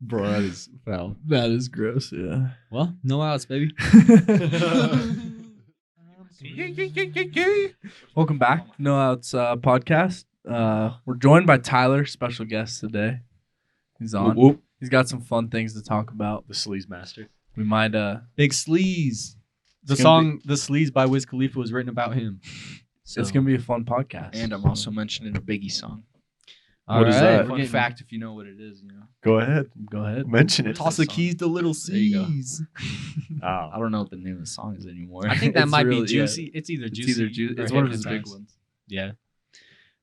Bro, that is foul. That is gross. Yeah. Well, no outs, baby. Welcome back, No Outs podcast. We're joined by Tyler, special guest today. He's on. Whoop, whoop. He's got some fun things to talk about. The sleaze master. We might Big Sleaze. The It's gonna song "The Sleaze" by Wiz Khalifa was written about him. So it's gonna be a fun podcast. And I'm also mentioning a Biggie song. What is that? Fun fact, if you know what it is, Go ahead. Go ahead. Mention it. Toss the song. keys to Little There you go. C's. I Oh. don't know what the name of the song is anymore. I think that It's might really- be Juicy. It's either Juicy. It's or one of his big Hypnotized. ones. Yeah.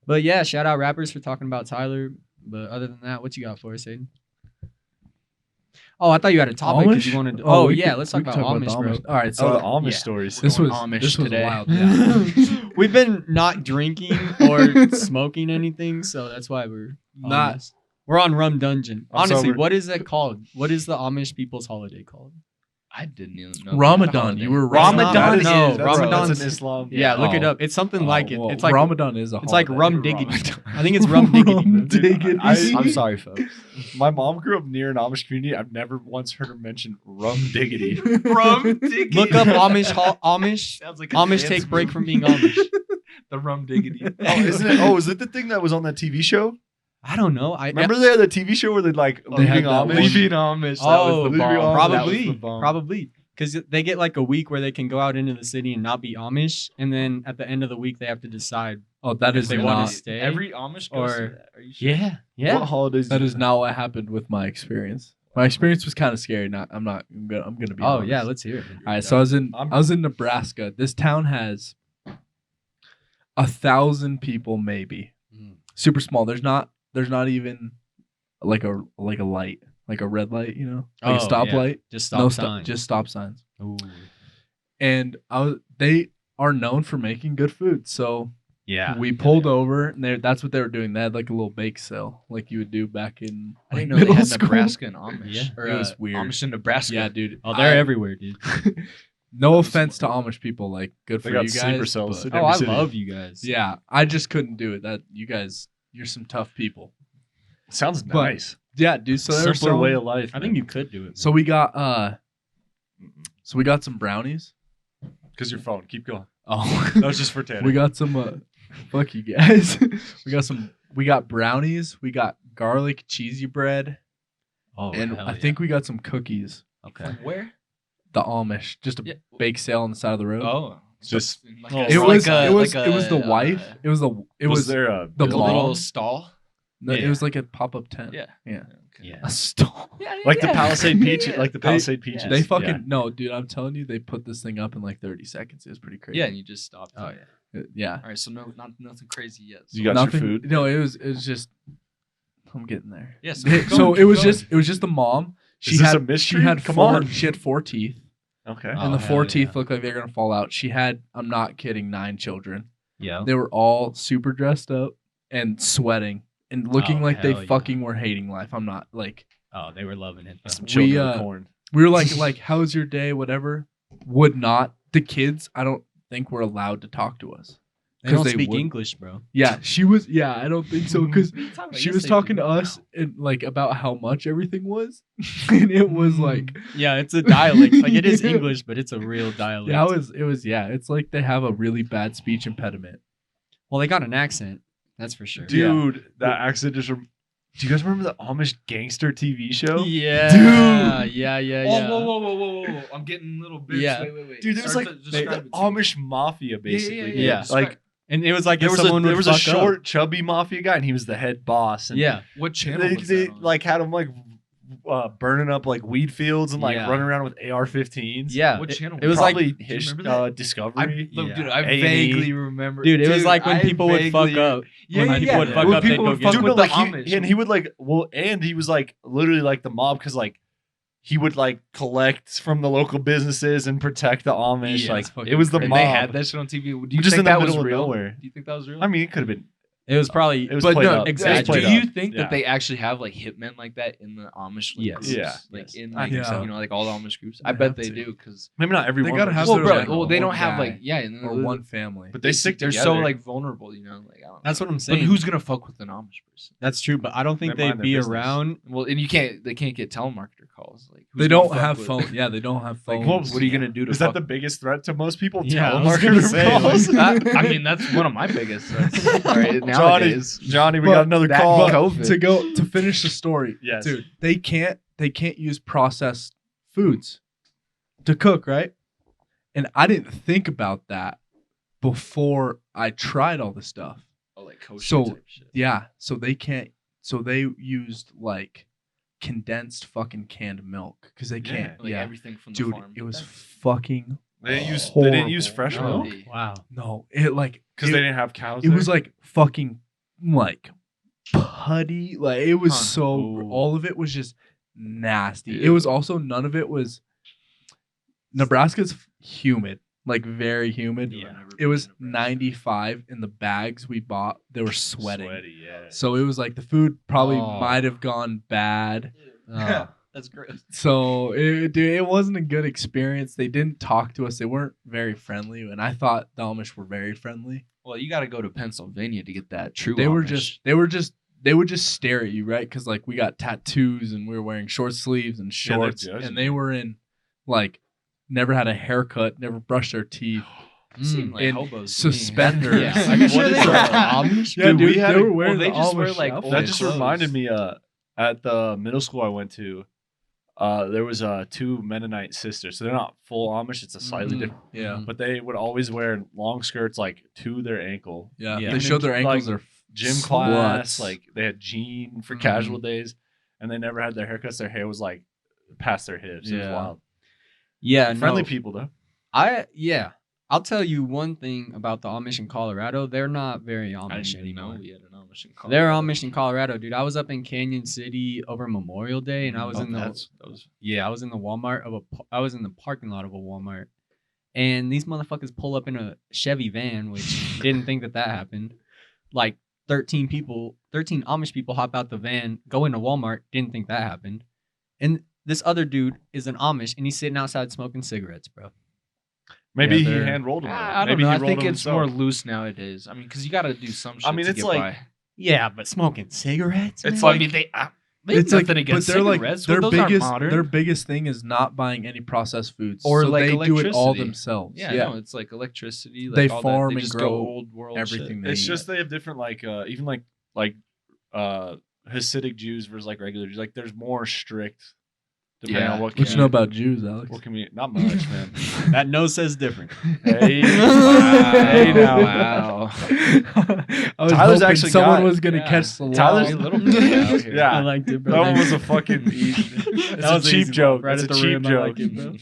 But yeah, shout out rappers for talking about Tyler. But other than that, what you got for us, Aiden? Oh, I thought you had a topic because you Amish? wanted. Oh, we yeah, could- let's we talk could about the Amish, bro. All right, So so the Amish yeah. stories. this was Amish this was today. wild. Yeah. We've been not drinking or smoking anything, so that's why we're Not- Amish. We're on Rum-Dungeon. I'm Honestly, sober. what is that called? What is the Amish people's holiday called? I didn't even know. Ramadan. You were right. Ramadan? That is, No, that's, Ramadan's- that's an Islam. Yeah, look it Oh. up. It's something like it. Well, It's like Ramadan is a it's like holiday. rum diggity. I think it's rum diggity. Rum diggity. I'm sorry, folks. My mom grew up near an Amish community. I've never once heard her mention rum diggity. Rum diggity. Look up Amish. Sounds like Amish take break from being Amish. the rum diggity. Is it the thing that was on that TV show? I don't know. Remember they had the TV show where they like They had leaving that Amish? Leaving Amish. Oh, the bomb. probably, That was the bomb. probably, because they get like a week where they can go out into the city and not be Amish, and then at the end of the week they have to decide. Oh, that if is they want not. to stay. Every Amish goes Or- through that. Are you sure? Yeah. What holidays? That do is they- not what happened with my experience. My experience was kind of scary. I'm gonna be. Oh honest. yeah, let's hear it. All right, so I was in Nebraska. This town has 1,000 people, maybe. Mm. Super small. There's not even like a light, like a red light, like a Oh, stoplight. Just stop No sign. just stop signs. Ooh. And they are known for making good food. So Yeah. we pulled over, and that's what they were doing. They had like a little bake sale, like you would do back in. I didn't like, know they had middle school. Nebraska and Amish. Yeah. Or, It was weird. Amish and Nebraska. Yeah, dude. Oh, they're everywhere, dude. No offense to Amish people, like good They for got you sleeper guys. cells but- in Oh, I city. love you guys. yeah, I just couldn't do it. That you guys, you're some tough people. Sounds But- nice. Yeah, dude. So they were Simpler way selling- of life. I think you could do it. So we got some brownies. because your phone. Keep going. Oh, That was just for Tanner. we got some. Fuck you guys. We got brownies. We got garlic cheesy bread, Oh, and hell I yeah. think we got some cookies. Okay. From where? The Amish, just a Yeah. bake sale on the side of the road. Oh. Just Like Oh, a- it was like a- it was like it was the a, wife. It was was there a the like a mom. little stall. No, Yeah. It was like a pop up tent. Yeah. Yeah. Okay. Yeah. A stall. like the Palisade Peach? Yeah. Like the Palisade Peaches? They fucking Yeah. no, dude. I'm telling you, they put this thing up in like 30 seconds. It was pretty crazy. Yeah, and you just stopped. Oh yeah. Yeah. All right, so nothing crazy yet. So. You got Nothing. your food? No, it was just. I'm getting there. Yeah, so It- keep so going, it was keep going. just the mom. She Is this had a mystery? She had Come four. on. She had 4 teeth, Okay. Oh, and the hell 4 yeah. teeth looked like they're gonna fall out. She had. I'm not kidding. 9 children. Yeah. They were all super dressed up and sweating and looking Oh, like they hell yeah. fucking were hating life. I'm not like. Oh, they were loving it. Some though. children we, with corn. We were like, how's your day? Whatever. Would not. The kids, I don't think were allowed to talk to us. They don't 'Cause they speak would- English, bro. Yeah, she was. Yeah, I don't think so because she Yes, was they talking do. to us and like about how much everything was, and it was like, Yeah, it's a dialect. Like it is Yeah. English, but it's a real dialect. yeah, it was. Yeah, it's like they have a really bad speech impediment. Well, they got an accent. That's for sure. Dude, that accent just. Do you guys remember the Amish gangster TV show? Yeah. Dude. Yeah. Yeah. Whoa, Yeah. whoa! I'm getting little bits. Yeah. Wait. Dude, there was Start like to the describe it to me. Amish mafia, basically. yeah. Like And it was like there if was someone would a fuck short, chubby mafia guy, and he was the head boss. And Yeah. What channel they, was they that on? like had him like burning up like weed fields and like Yeah. running around with AR-15s. Yeah. What channel It was like, Probably do you remember that? Discovery. Look, Yeah. dude, I A&E. vaguely remember. dude, it was like when I people would fuck vaguely- up. Yeah, when yeah, people yeah. would fuck When up, they'd people go would get fuck them. Dude, no, with like the Amish. he, and he would like and he was like literally like the mob because like he would like collect from the local businesses and protect the Amish. Yeah, like it's fucking it was the and mob. they had that shit on TV. Do you Just think in the that was middle of real? nowhere. Do you think that was real? I mean, it could have been. It was probably. It was But played no, up. exactly. It Do was played you up. think Yeah. that they actually have like hitmen like that in the Amish like, Yes. groups? Yeah. Like Yes. in I like think so. you know like all the Amish groups. I They bet have they to. do because Maybe not everyone. gotta but have just their in well, own- general. well, they one don't have guy like yeah, and or one family. But they stick They're so together. like vulnerable, you know. Like I don't That's know. what I'm But saying. who's gonna fuck with an Amish person? That's true, but I don't think They they'd mind their be business. around. Well, and they can't get telemarketer calls. Like who's They gonna don't fuck have with- phone. Yeah, they don't have Like phones. what are you gonna do to? Is that fuck- the biggest threat to most people? Yeah, I was gonna Telemarketer say, calls? I mean, that's one of my biggest threats. Right, nowadays. Johnny, we But got another that- call. but- COVID. to finish the story. Yes. Dude, they can't use processed foods to cook, right? And I didn't think about that before I tried all the stuff. Oh, like kosher So, type shit. Yeah, so they can't. So they used like condensed fucking canned milk because they Yeah, can't. Like yeah, everything from the dude, farm. it was fucking. They didn't use horrible. fresh No. milk Wow. No, it like because it- they didn't have cows. It was like fucking like putty. Like it was Huh. so Ooh. all of it was just nasty. It Ew. was also none of it was Nebraska's humid, like very humid. Yeah. It was 95 in the bags we bought. They were sweating. Sweaty, yeah. So it was like the food probably Oh. might have gone bad. Oh. That's gross. So dude, it wasn't a good experience. They didn't talk to us. They weren't very friendly, and I thought the Amish were very friendly. Well, you got to go to Pennsylvania to get that true. They were Amish. they would just stare at you, right? Because like we got tattoos and we were wearing short sleeves and Yeah, they're shorts, judging and they were in like never had a haircut, never brushed their teeth, Seem like in hobos to me. suspenders. Yeah. Are you sure What they is were that? Amish? Yeah, Dude, dude, we had they a- were wearing well, they the just wear, Amish like, outfits. That just clothes. reminded me at the middle school I went to, there was two Mennonite sisters. So they're not full Amish, it's a slightly Mhm. different, Yeah, but they would always wear long skirts like to their ankle. yeah. Yeah. They showed their ankles Like, are Gym sluts. class, like they had jean for Mhm. casual days, and they never had their haircuts. Their hair was like past their hips. It was Yeah. wild. Yeah, Friendly no. people though. I'll tell you one thing about the Amish in Colorado. They're not very I Amish didn't even know anymore. we had an Amish in They're Colorado. Amish in Colorado, dude. I was up in Canyon City over Memorial Day, and I was Oh, in the that was I was in the Walmart I was in the parking lot of a Walmart, and these motherfuckers pull up in a Chevy van, which didn't think that happened. Like 13 Amish people hop out the van, go into Walmart, didn't think that happened, and this other dude is an Amish, and he's sitting outside smoking cigarettes, bro. maybe Yeah, he they're- hand rolled them. I don't Maybe know. he I rolled think them it's more himself. loose nowadays. I mean, because you got to do some shit. I mean, to it's get like- by. Yeah, but smoking cigarettes. It's Well, like- I mean, they have It's like, nothing but against they're like cigarettes. their Those aren't biggest modern. their biggest thing is not buying any processed foods, Or, so like, they do it all electricity. themselves. Yeah, no, it's like electricity. Like They all farm that. They and just grow go old world everything shit. they It's eat. just they have different like even like Hasidic Jews versus like regular Jews. Like there's more strict depending Yeah. on what What you community. know about Jews, Alex? What community? Not much, man. That nose says different. Hey, Hey, now. wow. I was Tyler's hoping actually someone got- was gonna yeah. catch the Tyler's- line. A little bit out here. Yeah. I liked it, bro. That one Thanks. was a fucking easy. It's That was a an cheap easy joke. one, right It's at a the cheap rim. I joke. like it, bro.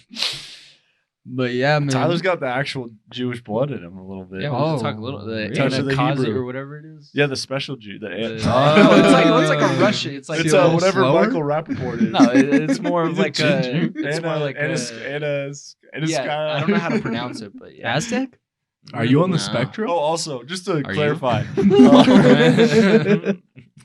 But yeah, man. Tyler's got the actual Jewish blood in him a little bit. Yeah, we'll talk a little. The really? Touch of the Anakazi Hebrew. or whatever it is. Yeah, the special Jew. The- The no, it's like a Russian. It's like it's a little whatever slower? Michael Rappaport is. no, it's more of He's a like a. ginger. It's more like a. Yeah, I don't know how to pronounce it, but yeah. Aztec? Are you on the No. spectrum? Oh, also, just to you? clarify, you?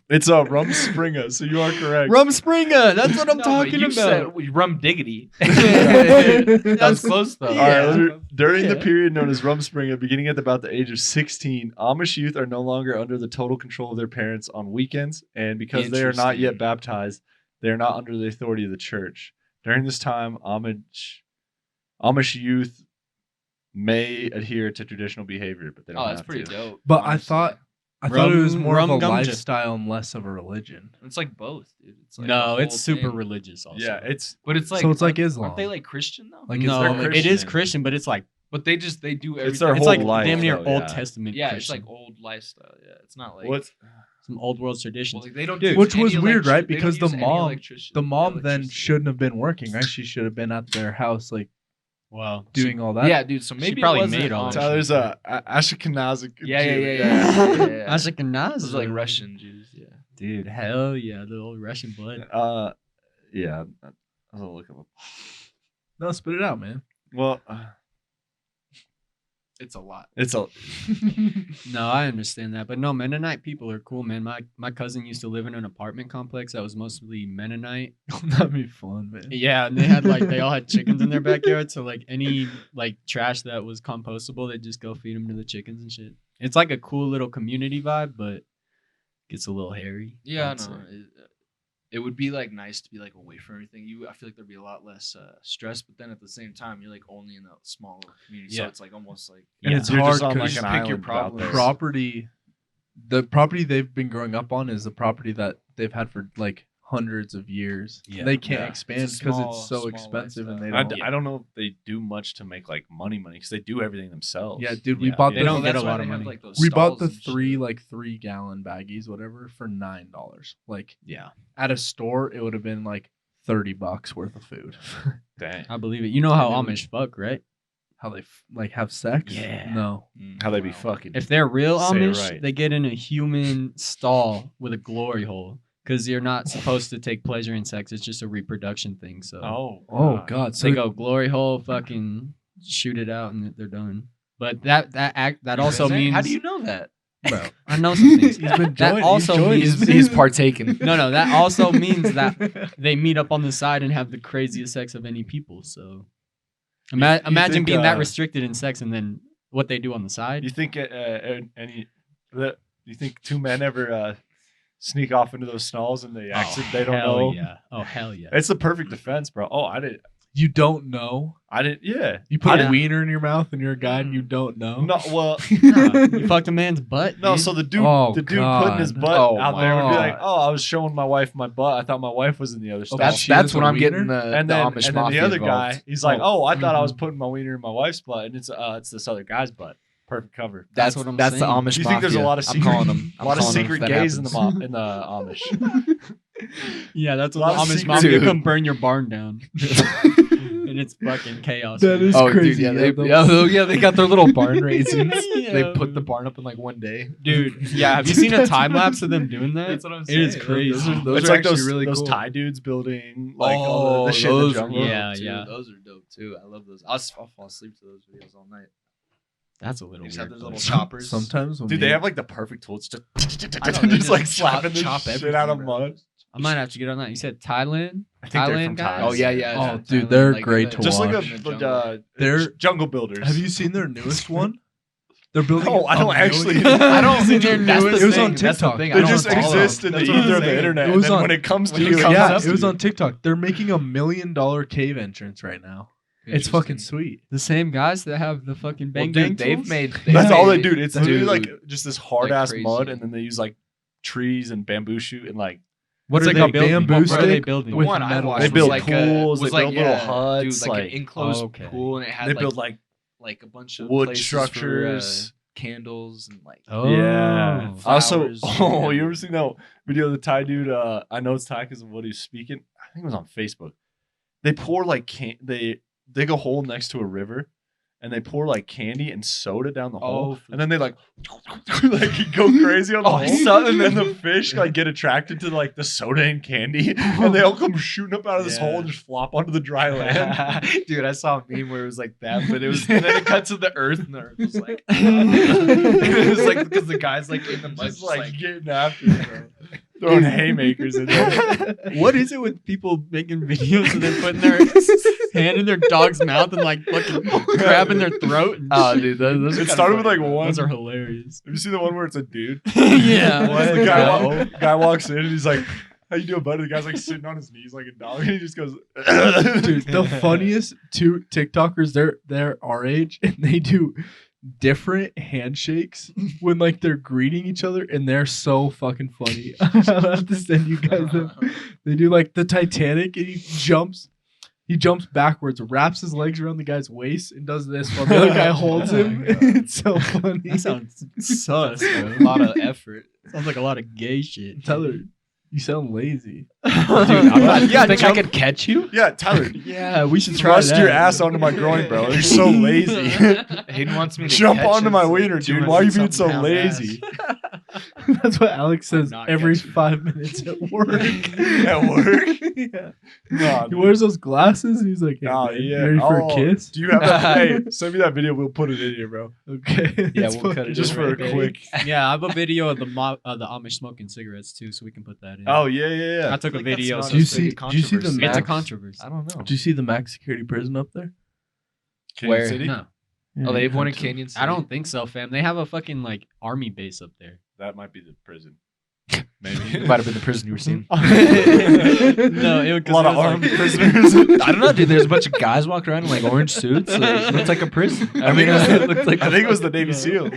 it's a rum springer, so you are correct. Rum Springer. That's what I'm No, but talking you about. said rum diggity. That was close though. All right, Yeah. during the Yeah. period known as Rumspringa, beginning at about the age of 16, Amish youth are no longer under the total control of their parents on weekends, and because they are not yet Interesting. baptized, they are not under the authority of the church. During this time, Amish youth may adhere to traditional behavior, but they don't Oh, that's have pretty to. dope. But I honestly. thought it was more of a Rum-Gunja. lifestyle and less of a religion. It's like both, dude. It's like No, the it's whole super thing. religious also. Yeah, it's But it's like So it's like aren't- Islam. Aren't they like Christian though? Like no, they're it is Christian. Christian, but it's like But they do everything. It's their it's whole like life, damn near though, Old yeah. Testament. Yeah, Christian. it's like old lifestyle. Yeah, it's not like what's some old world well, traditions. like they don't. Dude, use Which any was weird, right? they don't Because the use any mom- electricity- The mom then electricity. shouldn't have been working, right? She should have been at their house, like Wow. doing all that. Yeah, dude. So maybe probably it wasn't made all that Amish. Tyler's a Ashkenazic. Yeah, Jew. yeah. Ashkenaz. Those are like Russian Jews. Yeah. Dude, hell yeah, the old Russian blood. Yeah. I'll look him up. No, spit it out, man. Well, It's a lot. It's a No, I understand that, but no, Mennonite people are cool, man. My cousin used to live in an apartment complex that was mostly Mennonite. That'd be fun, man. Yeah, and they all had chickens in their backyard, so like any like trash that was compostable, they'd just go feed them to the chickens and shit. It's like a cool little community vibe, but gets a little hairy. Yeah, I'd say. no. It would be like nice to be like away from everything. I feel like there'd be a lot less stress, but then at the same time, you're like only in a small little community, so Yeah. it's like almost like And it's you're hard just on 'cause like you an just pick your island out problems. there. Property, the property they've been growing up on is the property that they've had for like hundreds of years. Yeah. They can't Yeah. expand It's a because small- it's so small expensive and they lifestyle. don't. I don't know if they do much to make like money because they do everything themselves. Yeah, dude, we Yeah. bought They the don't get a that's why lot they of have, money. like, those we bought stalls the and shit. 3 gallon baggies, whatever, for $9. Like Yeah, at a store, it would have been like $30 worth of food. Dang. I believe it. You know how And it Amish fuck, right? How they like have sex? Yeah. No. How they be Wow. fucking. If they're real Say it Amish, right. they get in a human stall with a glory hole because you're not supposed to take pleasure in sex. It's just a reproduction thing. So Oh God. So they go glory hole, fucking shoot it out, and they're done. But that also means How do you know that? bro. I know some things. He's been That joining. also means He's partaken. no. That also means that they meet up on the side and have the craziest sex of any people. So imagine think, being that restricted in sex and then what they do on the side. You think you think two men ever sneak off into those stalls and they don't hell know? Yeah. Oh hell yeah. It's the perfect defense, bro. Oh, I didn't. You don't know. Yeah. You put Yeah. a wiener in your mouth and you're a guy and you don't know. No, well, Nah, you fucked a man's butt. no. dude. So the dude Oh, putting his God. butt Oh, out my there would be like, God. "Oh, I was showing my wife my butt. I thought my wife was in the other stall." That's- That's when a I'm getting wiener? the and then, Amish and then mafia the other involved. guy, he's like, "Oh, I thought I was Mhm. putting my wiener in my wife's butt, and it's this other guy's butt." Perfect cover. That's what I'm That's the saying. Amish Do you think there's a mafia. lot of I'm secret, calling them. a lot of secret gays in the Amish? Yeah, that's A what lot the of Amish secret- mafia Dude. come burn your barn down. And it's fucking chaos. That man. is Oh, crazy. dude, yeah, those- they got their little barn raisins. Yeah. They put the barn up in like one day. Dude, yeah. Have you seen a time lapse of them doing that? That's what I'm It is saying. crazy. Those It's are like actually those really those cool. Thai dudes building like all the shit in the those are jungle. dope, Yeah, too. yeah. Those are dope too. I love those. I'll fall asleep to those videos all night. That's a little They just weird. have those little but- choppers. Sometimes when Dude, me- they have like the perfect tools to I know, they just like just slapping the chop shit everything, out of bro. mud. I might have to get on that. You said Thailand? I think they're from Thailand guys? Thailand. Oh yeah, yeah. Oh, it's dude, Thailand, they're like, great in to the- Just like watch. a in the jungle. They're- jungle builders. Have you seen their newest one? They're building. No, I a don't actually. million- I don't See, see their their newest- it was on That's the TikTok. thing. They I They don't just follow exist them. in the That's what I'm ether of the saying. internet. It And was then on- when it comes to when it you, comes it Yeah, up it was to on TikTok. They're making $1 million cave entrance right now. It's fucking sweet. The same guys that have the fucking Well, bang bang dude, they've tools? made. That's all they made- do. It's literally dude, like just this hard ass crazy. mud, and then they use like trees and bamboo shoot and like What It's are like they a building? bamboo What are they stick building? The with one I metal. watched They was build like pools, was they like, build little yeah, huts, dude, like like- an enclosed Oh, okay. pool, and it had they like, build like a bunch of wood places structures. for, candles and like. Oh. Yeah. Also, Flowers. oh, you ever seen that video of the Thai dude? I know it's Thai because of what he's speaking. I think it was on Facebook. They pour like they dig a hole next to a river, and they pour like candy and soda down the hole, and then they like go crazy on the hole, and then the fish like get attracted to like the soda and candy, and they all come shooting up out of this hole and just flop onto the dry land. Dude, I saw a meme where it was like that, but it was and then it cut to the earth, and the earth was like, it was like because the guy's like in the mud, Just like getting after it, bro. Throwing haymakers in there. What is it with people making videos and then putting their hand in their dog's mouth and like fucking grabbing their throat? And oh, dude, those are It kinda started with funny, like bro. one. those are hilarious. Have you seen the one where it's a dude? Yeah. The What? guy walks in and he's like, "How you doing, buddy?" The guy's like sitting on his knees like a dog, and he just goes, Dude, the funniest two TikTokers, they're our age, and they do different handshakes when like they're greeting each other, and they're so fucking funny. I'll have to send you guys them. They do like the Titanic, and he jumps backwards, wraps his legs around the guy's waist, and does this while the other guy holds him. It's so funny. That sounds sus, bro. A lot of effort. Sounds like a lot of gay shit. Tyler, you sound lazy. Dude, I'm not, Yeah, you think jump- I could catch you? "Yeah, Tyler, Yeah, we should try thrust that. your ass onto my groin, bro. You're so lazy. Hayden wants me to Jump catch onto his my wiener, dude. Why are you being so 200-something-pound lazy?" ass. That's what Alex says not every catching 5 minutes at work. At work? Yeah. Nah, He wears those glasses and he's like, hey, Oh, man, yeah. you ready for a Oh, kiss? Do you have that? Hey, send me that video. We'll put it in here, bro. Okay. Yeah, It's we'll cut fucking it Just in for a right there. quick. Yeah, I have a video of the Amish smoking cigarettes too, so we can put that in. Oh yeah, yeah, yeah. I took a like that's video. not so Do you it's see? pretty Do you see the It's controversy. a max? controversy. I don't know. Do you see the max security prison up there? Kansas Where? City? No, Yeah, Oh, they have you one have in to. Canyon City. I don't think so, fam. They have a fucking like army base up there. That might be the prison. It Maybe. might have been the prison you were seeing. No, it A lot of was armed like- prisoners. I don't know, dude. There's a bunch of guys walking around in like orange suits. Like, looks like a prison. I think it looked like I think it was the Navy SEAL.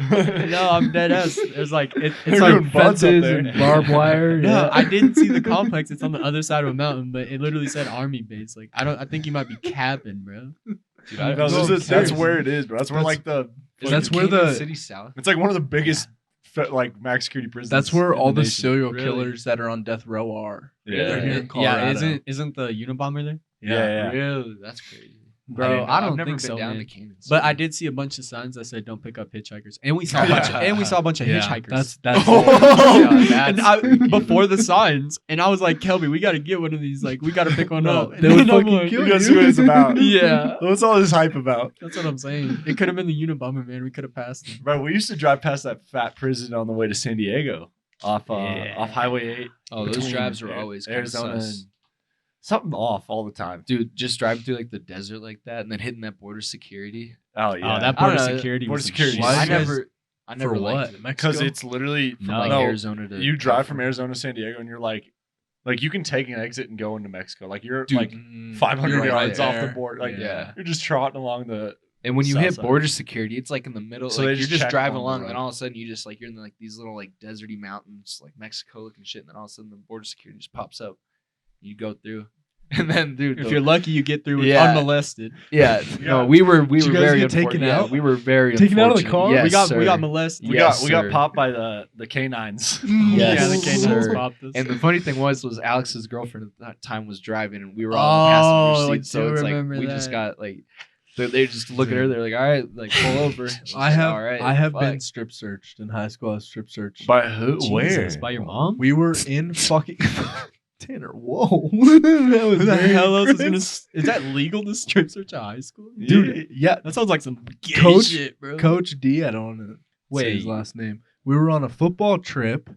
No, I'm dead ass. There's like it's They're like doing buds up Fences there. and barbed wire. No, Yeah. I didn't see the complex. It's on the other side of a mountain, but it literally said army base. Like I think you might be capping, bro. Dude, No, No, that's seriously. where it is, bro. That's where like the. That's where Canyon the- City South. It's like one of the biggest, like max security prisons. That's where in all the nation. serial Really? killers that are on death row are. Yeah. They're here in Yeah, Colorado. isn't the Unabomber there? Yeah. Really? That's crazy. Bro, I don't I've never think been so, down man. to Canyon City. But I did see a bunch of signs that said "Don't pick up hitchhikers," and we saw a bunch of Yeah, hitchhikers. That's Oh, yeah, and that's before the signs, and I was like, "Kelby, we got to get one of these. Like, we got to pick one No, up." they would And I'm fucking like, kill You gotta see what it's about. Yeah, What's all this hype about? that's what I'm saying. It could have been the Unabomber, man. We could have passed him. Bro, we used to drive past that fat prison on the way to San Diego off Yeah. off Highway 8. Oh, those between drives were always kinda Arizona. sus. And something off all the time. Dude, just driving through like the desert like that and then hitting that border security. Oh yeah. Oh, that I don't border know, security. border was some security. shit. Why I you guys- never for liked what? it. Mexico? because it's literally From No. like No, Arizona to you drive from California. Arizona to San Diego and you're like you can take an exit and go into Mexico. Like you're Dude, like Mm, 500 you're right yards off the there. border. Like Yeah. you're just trotting along the. And when you South hit side. border security, it's like in the middle. So like they you're just just check driving along the along, road. and all of a sudden you just like you're in like these little like deserty mountains, like Mexico looking shit, and then all of a sudden the border security just pops up. You go through, and then dude, If the- you're lucky, you get through Yeah. unmolested. yeah, Yeah. no, we were Did you guys very get taken unfortunate. Yeah, out? we were very Taken out of the unfortunate. car? Yes, we got sir. molested. We Yes, got sir. popped by the canines. Yes, yeah, the canines sir. popped us. And the funny thing was Alex's girlfriend at that time was driving, and we were all in the passenger Oh, I seat. So do it's like remember we just that. got like they just look at her. They're like, "All right, like pull over." She's I have all right, I have fuck." been strip searched in high school. I was strip searched. By who? Jesus, by your mom? We were in fucking Tanner. Whoa, that was Who the very hell else is gonna? aggressive. Is that legal to strip search a high school? Dude? Yeah, That sounds like some gay Coach- shit, bro. Coach D. I don't want to say his Wait. last name. We were on a football trip,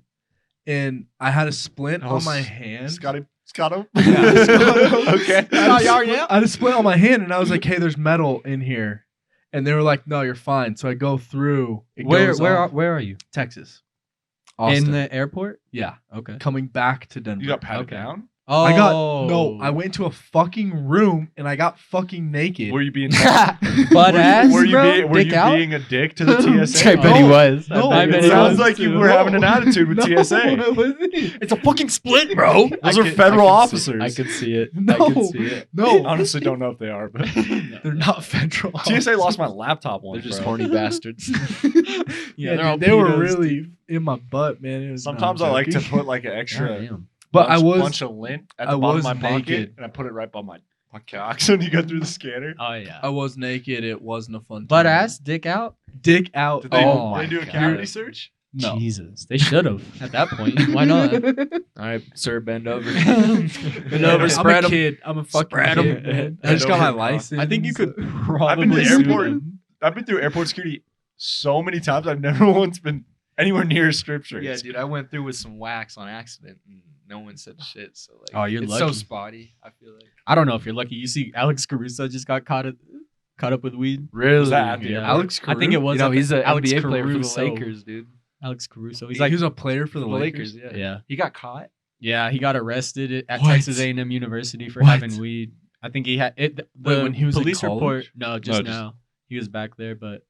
and I had a splint Oh, on my hand. Scotty. Yeah, Scotto. Okay. I had a splint on my hand, and I was like, "Hey, there's metal in here," and they were like, "No, you're fine." So I go through. It goes off. Where are you? Texas? Austin. In the airport? Yeah, Okay. coming back to Denver. You got patted Okay. down? Oh, I got no. I went to a fucking room and I got fucking naked. Were you being butt were ass, you, were you, bro? being, were Dick you out? being a dick to the TSA? I bet he No, was. no, I It bet he sounds was like you too. were having an attitude with No, TSA. it wasn't. It's a fucking split, bro. Those are federal officers. I could see it. I No, could see it. no, Honestly, don't know if they are, but they're not federal. TSA lost my laptop once. They're just bro. horny bastards. Yeah, they're all dude, they were pedos, really in my butt, man. It was, Sometimes no, I I'm like to joking. put like an extra Damn. But I was bunch of lint at I the bottom was of my pocket, naked. and I put it right by my cock. So when you go through the scanner, Oh yeah. I was naked. It wasn't a fun. Butt time. ass, dick out. dick out. did they, Oh did my they do a God. cavity search? No. Jesus, they should have at that point. Why not? All right, sir, bend over. Bend over, I'm spread a 'em. kid. I'm a fucking Spread 'em. kid, man. I Bend just got my over. license. I think you could probably. I've been to the sue airport. them. I've been through airport security so many times. I've never once been anywhere near a strip search. Yeah, dude, I went through with some wax on accident, and no one said shit. So like, Oh, you're it's so lucky. spotty. I feel like. I don't know if you're lucky. You see, Alex Caruso just got caught up with weed. Really? Was that at the Yeah. airport? Alex I think it was. You know, at the- he's an Alex NBA player for the Caruso. Lakers, dude. Alex Caruso. He's He's like, he was a player for the The Lakers. Lakers, yeah. yeah, He got caught. yeah. He got arrested at What? Texas A&M University for What? having weed. I think he had it. The Wait, when he was in police report. college? No, No, just just- now. He was back there, but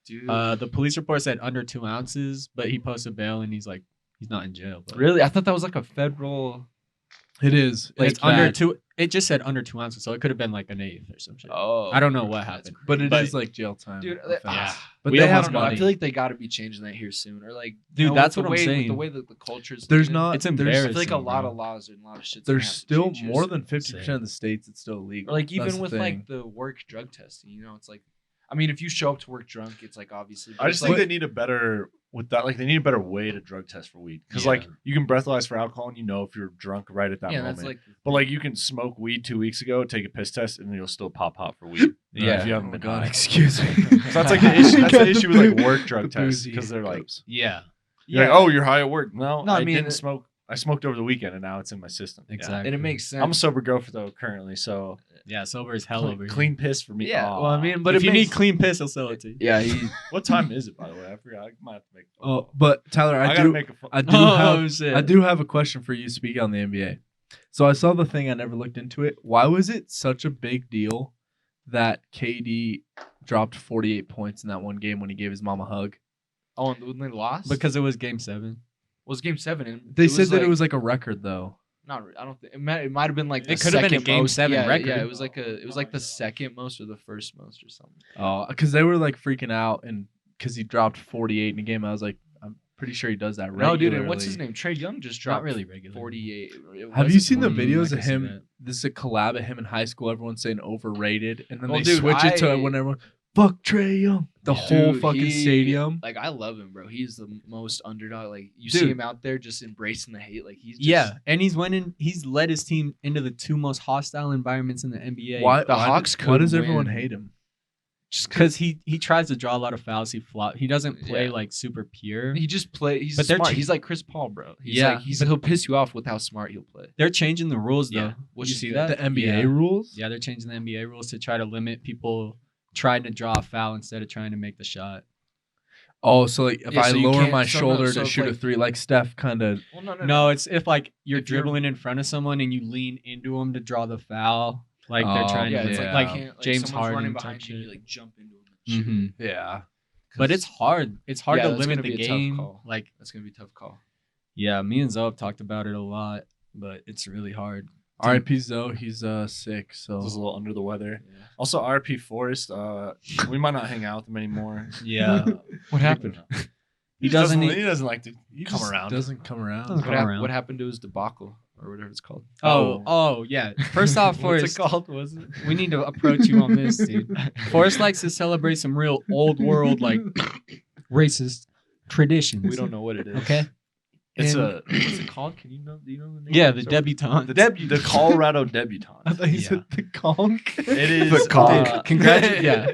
Dude. the police report said under 2 ounces. But he posted bail, and he's like, he's not in jail. But Really? I thought that was like a federal. It is. Like, It's it's under bad. 2. It just said under 2 ounces, so it could have been like an eighth or some shit. Oh. I don't know what happened. But it is But- like jail time. Dude, offense. Yeah. But We they almost have I don't know. I money. feel like they got to be changing that here soon, or like, Dude, with that's the what I'm way, with saying. the way that the culture's. There's moving, not. It's there's, embarrassing. I feel like a lot bro. of laws and a lot of shit. there's still change here more soon. than 50% of the states it's still Or illegal. like even That's the with thing. like the work drug testing, you know, it's like, I mean, if you show up to work drunk, it's like obviously. but I it's just like, think they need a better with that, like they need a better way to drug test for weed because Yeah. like you can breathalyze for alcohol and you know if you're drunk right at that yeah, moment. that's like But like you can smoke weed 2 weeks ago, take a piss test, and you'll still pop hot for weed. Yeah. if you haven't Oh been God, high. excuse me. So that's like the issue. That's Got the the issue with like boo- work drug the tests boozy because they're like, hiccups. Yeah. you're like, oh, you're high at work. No, No, I I mean, didn't smoke. I smoked over the weekend, and now it's in my system. Yeah. Exactly. and it makes sense. I'm a sober gopher though currently, so Yeah, sober as hell over here. clean piss for me. Yeah, Aw. well, I mean, but But if it you makes, need clean piss, he'll sell it to you. yeah, he, what time is it by the way? I forgot. I might have to make. Oh, but Tyler, I I gotta do. make a. I do Oh, have. shit. I do have a question for you. Speaking on the NBA, so I saw the thing. I never looked into it. Why was it such a big deal that KD dropped 48 points in that one game when he gave his mom a hug? oh, and when they lost Because it was game 7. was game 7. And They said that it was like a record though. not. I don't think it might have been like It the could have been a second game most. 7 yeah, record. Yeah, it was like the second most or the first most or something. Oh, because they were like freaking out and because he dropped 48 in a game. I was like, I'm pretty sure he does that regularly. No, dude, and what's his name? Trey Young just Not dropped really regular. 48. It Have you wasn't seen the 40. videos I of can see him? that. This is a collab of him in high school. Everyone's saying overrated, and then Well, they dude, switch it to I- when everyone fuck Trey Young. The Dude, whole fucking he- stadium. Like I love him, bro. He's the most underdog. Like you Dude. see him out there just embracing the hate. Like he's just, Yeah, and he's led his team into the 2 most hostile environments in the NBA. Why the Hawks Why could does everyone win. hate him? just Because he tries to draw a lot of fouls. He doesn't play Yeah. like super pure. he just play. He's But they're smart. ch- He's like Chris Paul, bro. He's Yeah, like, he'll piss you off with how smart he'll play. They're changing the rules though. Yeah, which you is see good. that? The NBA Yeah. rules. Yeah, they're changing the NBA rules to try to limit people trying to draw a foul instead of trying to make the shot. Oh, so like if Yeah, I so you lower can't- my so no, shoulder so to if, shoot a like- three, like Steph, kind of. Well, No, it's if like you're If you're- dribbling in front of someone and you lean into them to draw the foul, like they're Oh, trying Yeah, to it's Yeah. like, like you can't, James someone's running Harden type behind you, shit. you like jump into him. And shoot. Mhm. Yeah. But it's hard. It's hard Yeah, to that's limit gonna the be a tough game. call. Like, That's gonna be a tough call. yeah, me and Zoe have talked about it a lot, but it's really hard. R.I.P. Zoe, he's sick. So Just a little under the weather. Yeah. Also, RP Forrest. We might not hang out with him anymore. Yeah, What happened? he doesn't. He doesn't like to he come just around. doesn't come around. Doesn't come around. What happened to his debacle or whatever it's called? Oh, yeah. First off, Forrest, called? Was it? we need to approach you on this, dude. Forrest likes to celebrate some real old world, like racist traditions. We don't know what it is. Okay. It's And- What's it called? Do you know the name? Yeah, of the it? debutante. the Colorado debutante. I thought he Yeah. said the conch. It is The conch.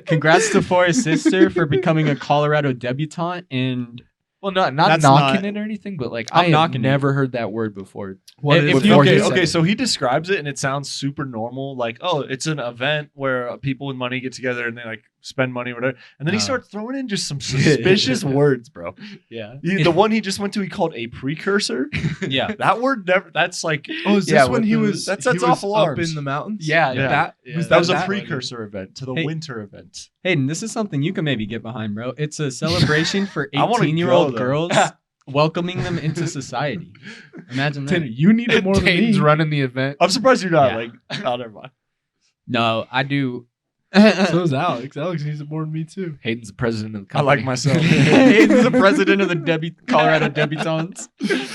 Congrats to Forrest's sister for becoming a Colorado debutante, and Well, not That's knocking not- it or anything, but like I'm I have knocking it. never heard that word before. What If is you- it? Okay, he said okay. it. So he describes it, and it sounds super normal. Like, oh, it's an event where people with money get together and they like spend money or whatever. And then he No. starts throwing in just some suspicious words, bro. yeah, The one he just went to, he called a precursor. yeah. That word never. That's like Oh, is this Yeah, when with he the- was? that sets he was off alarms. up in the mountains. Yeah, Yeah. That yeah. was that was a that- precursor event to the Hey. winter event. Hayden, this is something you can maybe get behind, bro. It's a celebration for I wanna 18-year-old go, though. girls, welcoming them into society. Imagine Tanner, that. you need it more than me. Tatum's running the event. I'm surprised you're not Yeah. like. Oh, never mind. No, I do. So is Alex. Alex needs it more than me too. Hayden's the president of the I company. like myself. Hayden's the president of the Colorado debutantes.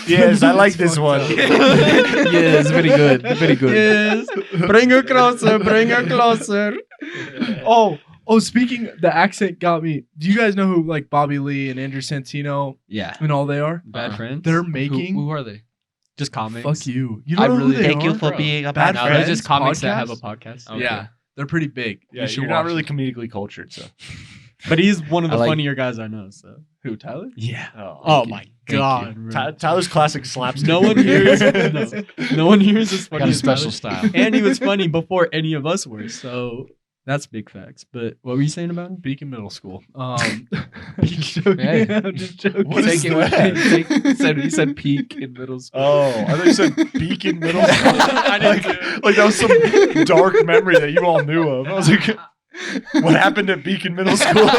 Yes, I like this one. Yes, very good. Very good. Yes. Bring her closer. Bring her closer. Oh, speaking, the accent got me. Do you guys know who like Bobby Lee and Andrew Santino Yeah. and all they are? Bad Uh-uh. friends. They're Who, making. who are they? just comics. Fuck you. You I don't know really who they thank are? you for being a Bad No, friends. they're just comics that have a podcast? podcast. Okay. Yeah, they're pretty big. Yeah, you should you're not watch really them. comedically cultured, so. But he's one of the I like- funnier guys I know. So Who, Tyler? yeah. Oh, Oh my Thank god. bro. Tyler's classic slaps. No one here is no one here is as funny Got a as special Tyler. style. And he was funny before any of us were. So that's big facts. But what were you saying about him? Beacon Middle School. Just joking. Hey. I'm just joking. What is that? He said peak in middle school. Oh, I thought you said Beacon Middle School. I didn't like that was some dark memory that you all knew of. I was like, what happened at Beacon Middle School?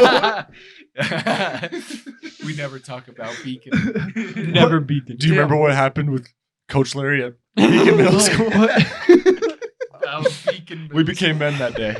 We never talk about Beacon. Never beat the Do you remember what happened with Coach Larry at Beacon Middle School? Beacon We became men that day.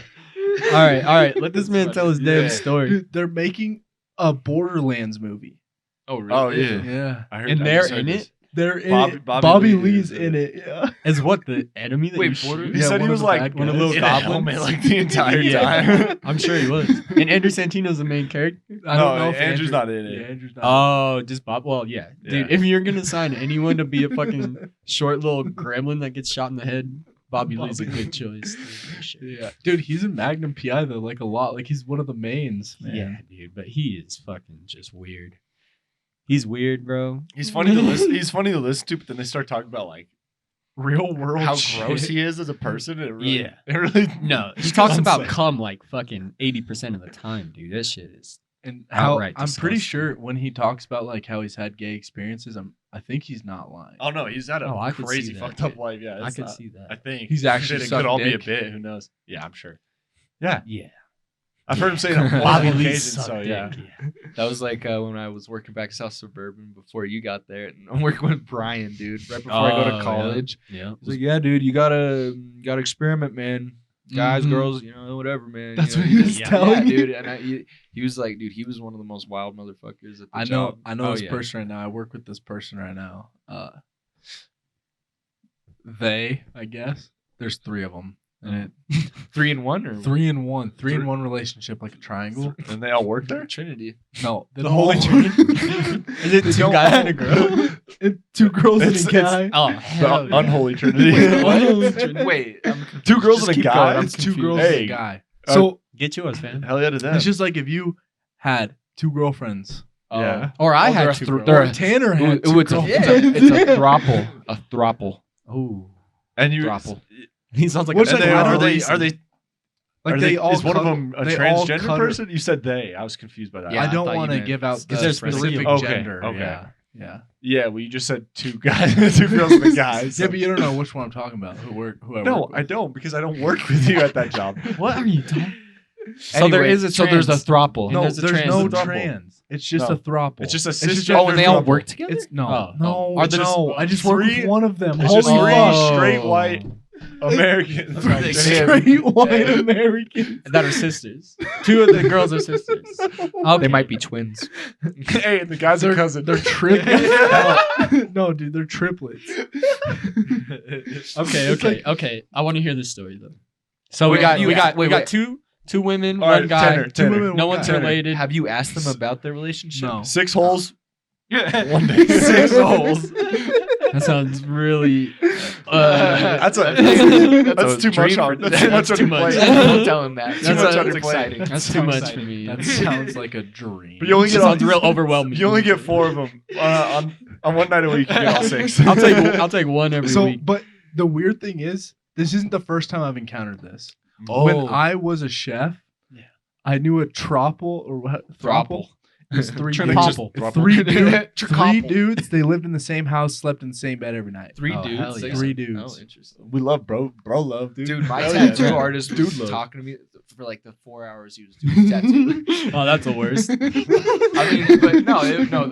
All right. Let this man tell his damn Yeah. story. Dude, they're making a Borderlands movie. Oh, really? Oh, yeah. Yeah. I heard And I they're just heard in this. it? They're in Bobby- it. Bobby Bobby Lee Lee's is in it. Yeah. As what the enemy? That Wait, you Border- shoot? He said one he of was the like bad one of guys. those in a goblins? helmet like the entire Yeah. time. I'm sure he was. And Andrew Santino's the main character. I don't know if Andrew's not in it. Yeah, Andrew's not. Oh, just Bob. Well, yeah, dude. Yeah. If you're gonna sign anyone to be a fucking short little gremlin that gets shot in the head, Bobby Lee's a Bobby good choice. Dude, for sure. Yeah, dude, he's in Magnum PI though, like a lot. Like he's one of the mains, man. Yeah, dude. But he is fucking just weird. He's weird, bro. He's funny to listen. He's funny to listen to, but then they start talking about like real world How gross shit. he is as a person. It really, Yeah. it really. No, he talks I'm about saying. cum like fucking 80% of the time, dude. That shit is. And how Outright I'm pretty disgusting. sure when he talks about like how he's had gay experiences, I think he's not lying. Oh no, he's had a Oh, I could crazy see that, fucked up dude. life. Yeah, I it's could not- see that. I think He's actually Shit, it sucked could all be a dick. bit. Who knows? Yeah, I'm sure. Yeah, Yeah. I've heard him say it on Bobby multiple Lee occasions. sucked So yeah, dick, yeah. That was like when I was working back South Suburban before you got there, and I'm working with Brian, dude. Right before I go Oh, to yeah. college, Yeah. he's like, "Yeah, dude, you gotta experiment, man. Guys, Mhm. girls, you know, whatever, man." That's you know, what he you was just- telling you? dude. And he was like, dude, he was one of the most wild motherfuckers at the I job. know Oh, this yeah. person right now. I work with this person right now. They, I guess. There's 3 of them. And 3 and 1 or 3 in 1. 3 in 1 relationship, like a triangle. and they all work there. Trinity. No, they The don't Holy all- Trinity? Is it They two don't guys all- and a girl? And 2 girls and It's- a guy. Oh, The hell yeah. unholy trinity. Unholy Trinity. Wait, I'm confused. 2 girls Just and a keep guy. going, I'm It's 2 confused. girls Hey. and a guy. Uh, So Get yours, fam. Hell yeah to them. it's just like if you had 2 girlfriends. Yeah. Or I Oh, had they're two a girls. they're Or Tanner had 2 Ooh, it's a girlfriends. throuple. A throuple. Oh. and you. Throuple. He sounds like What's And like, they, how are do they? they- Are they? Like are they they? all Is one of cuddle- them a they all transgender cuddle- person? You said they. I was confused by that. Yeah, I I don't thought you want to meant- give out 'cause the there's specific 3. Okay, gender. okay. Yeah. Yeah. Yeah. Well, you just said 2 guys, 2 girls and a guy. So. Yeah, but you don't know which one I'm talking about. Who I No, work with. I don't because I don't work with you at that job. What are you talking? So there Anyway, is a so there's a throuple. No, there's a there's trans no throuple. trans. It's just No. a throuple. It's just a just cisgender. Oh, and they all throuple. work together? It's no, Oh, no. Are It's there just no. I just work three- with one of them. It's just Holy 3 fuck. straight white Americans. Like, Like, Straight white Americans. that are sisters. 2 of the girls are sisters. Okay. They might be twins. hey, and the guys are cousin. They're triplets. No, dude, they're triplets. Okay, It's like- okay. I want to hear this story though. So Wait, we got you- we got wait, we got wait. two women, All one right, guy. Tanner, 2 women, No one one's guy. related. Have you asked them about their relationship? No. 6 holes. Yeah. One day. 6 holes. That sounds really. That's That's too much on. That's too much on too your much. plate. Don't tell him that. Too much on your plate. exciting. That's so too much exciting. for me. That sounds like a dream. But you only It get sounds all, real overwhelming. You only get 4 of them on one night a week. You get all 6. I'll take one every So, week. but the weird thing is, this isn't the first time I've encountered this. Oh. When I was a chef, Yeah. I knew a tropple or what? Throuple. It was 3 Triple. dudes. 3 dudes. 3 Triple. dudes. They lived in the same house, slept in the same bed every night. 3 Oh, dudes. hell yeah. 3 dudes. Oh, interesting. We love bro love, dude. Dude, my Hell yeah. tattoo artist was Dude love. talking to me for like the 4 hours he was doing tattoo. Oh, that's the worst. I mean, but no,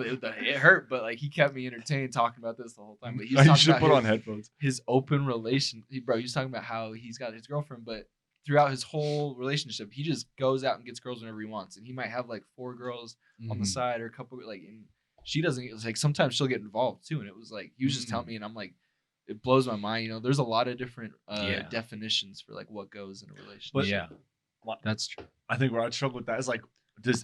it hurt. But like he kept me entertained talking about this the whole time. But he's You talking should about put his, on headphones. his open relation. Bro, he's talking about how he's got his girlfriend, but throughout his whole relationship, he just goes out and gets girls whenever he wants, and he might have like 4 girls on the side or a couple like. And she doesn't. It's like sometimes she'll get involved too, and it was like he was just telling me, and I'm like, it blows my mind. You know, there's a lot of different Yeah. definitions for like what goes in a relationship. But- Yeah, that's true. I think where I'd struggle with that is like,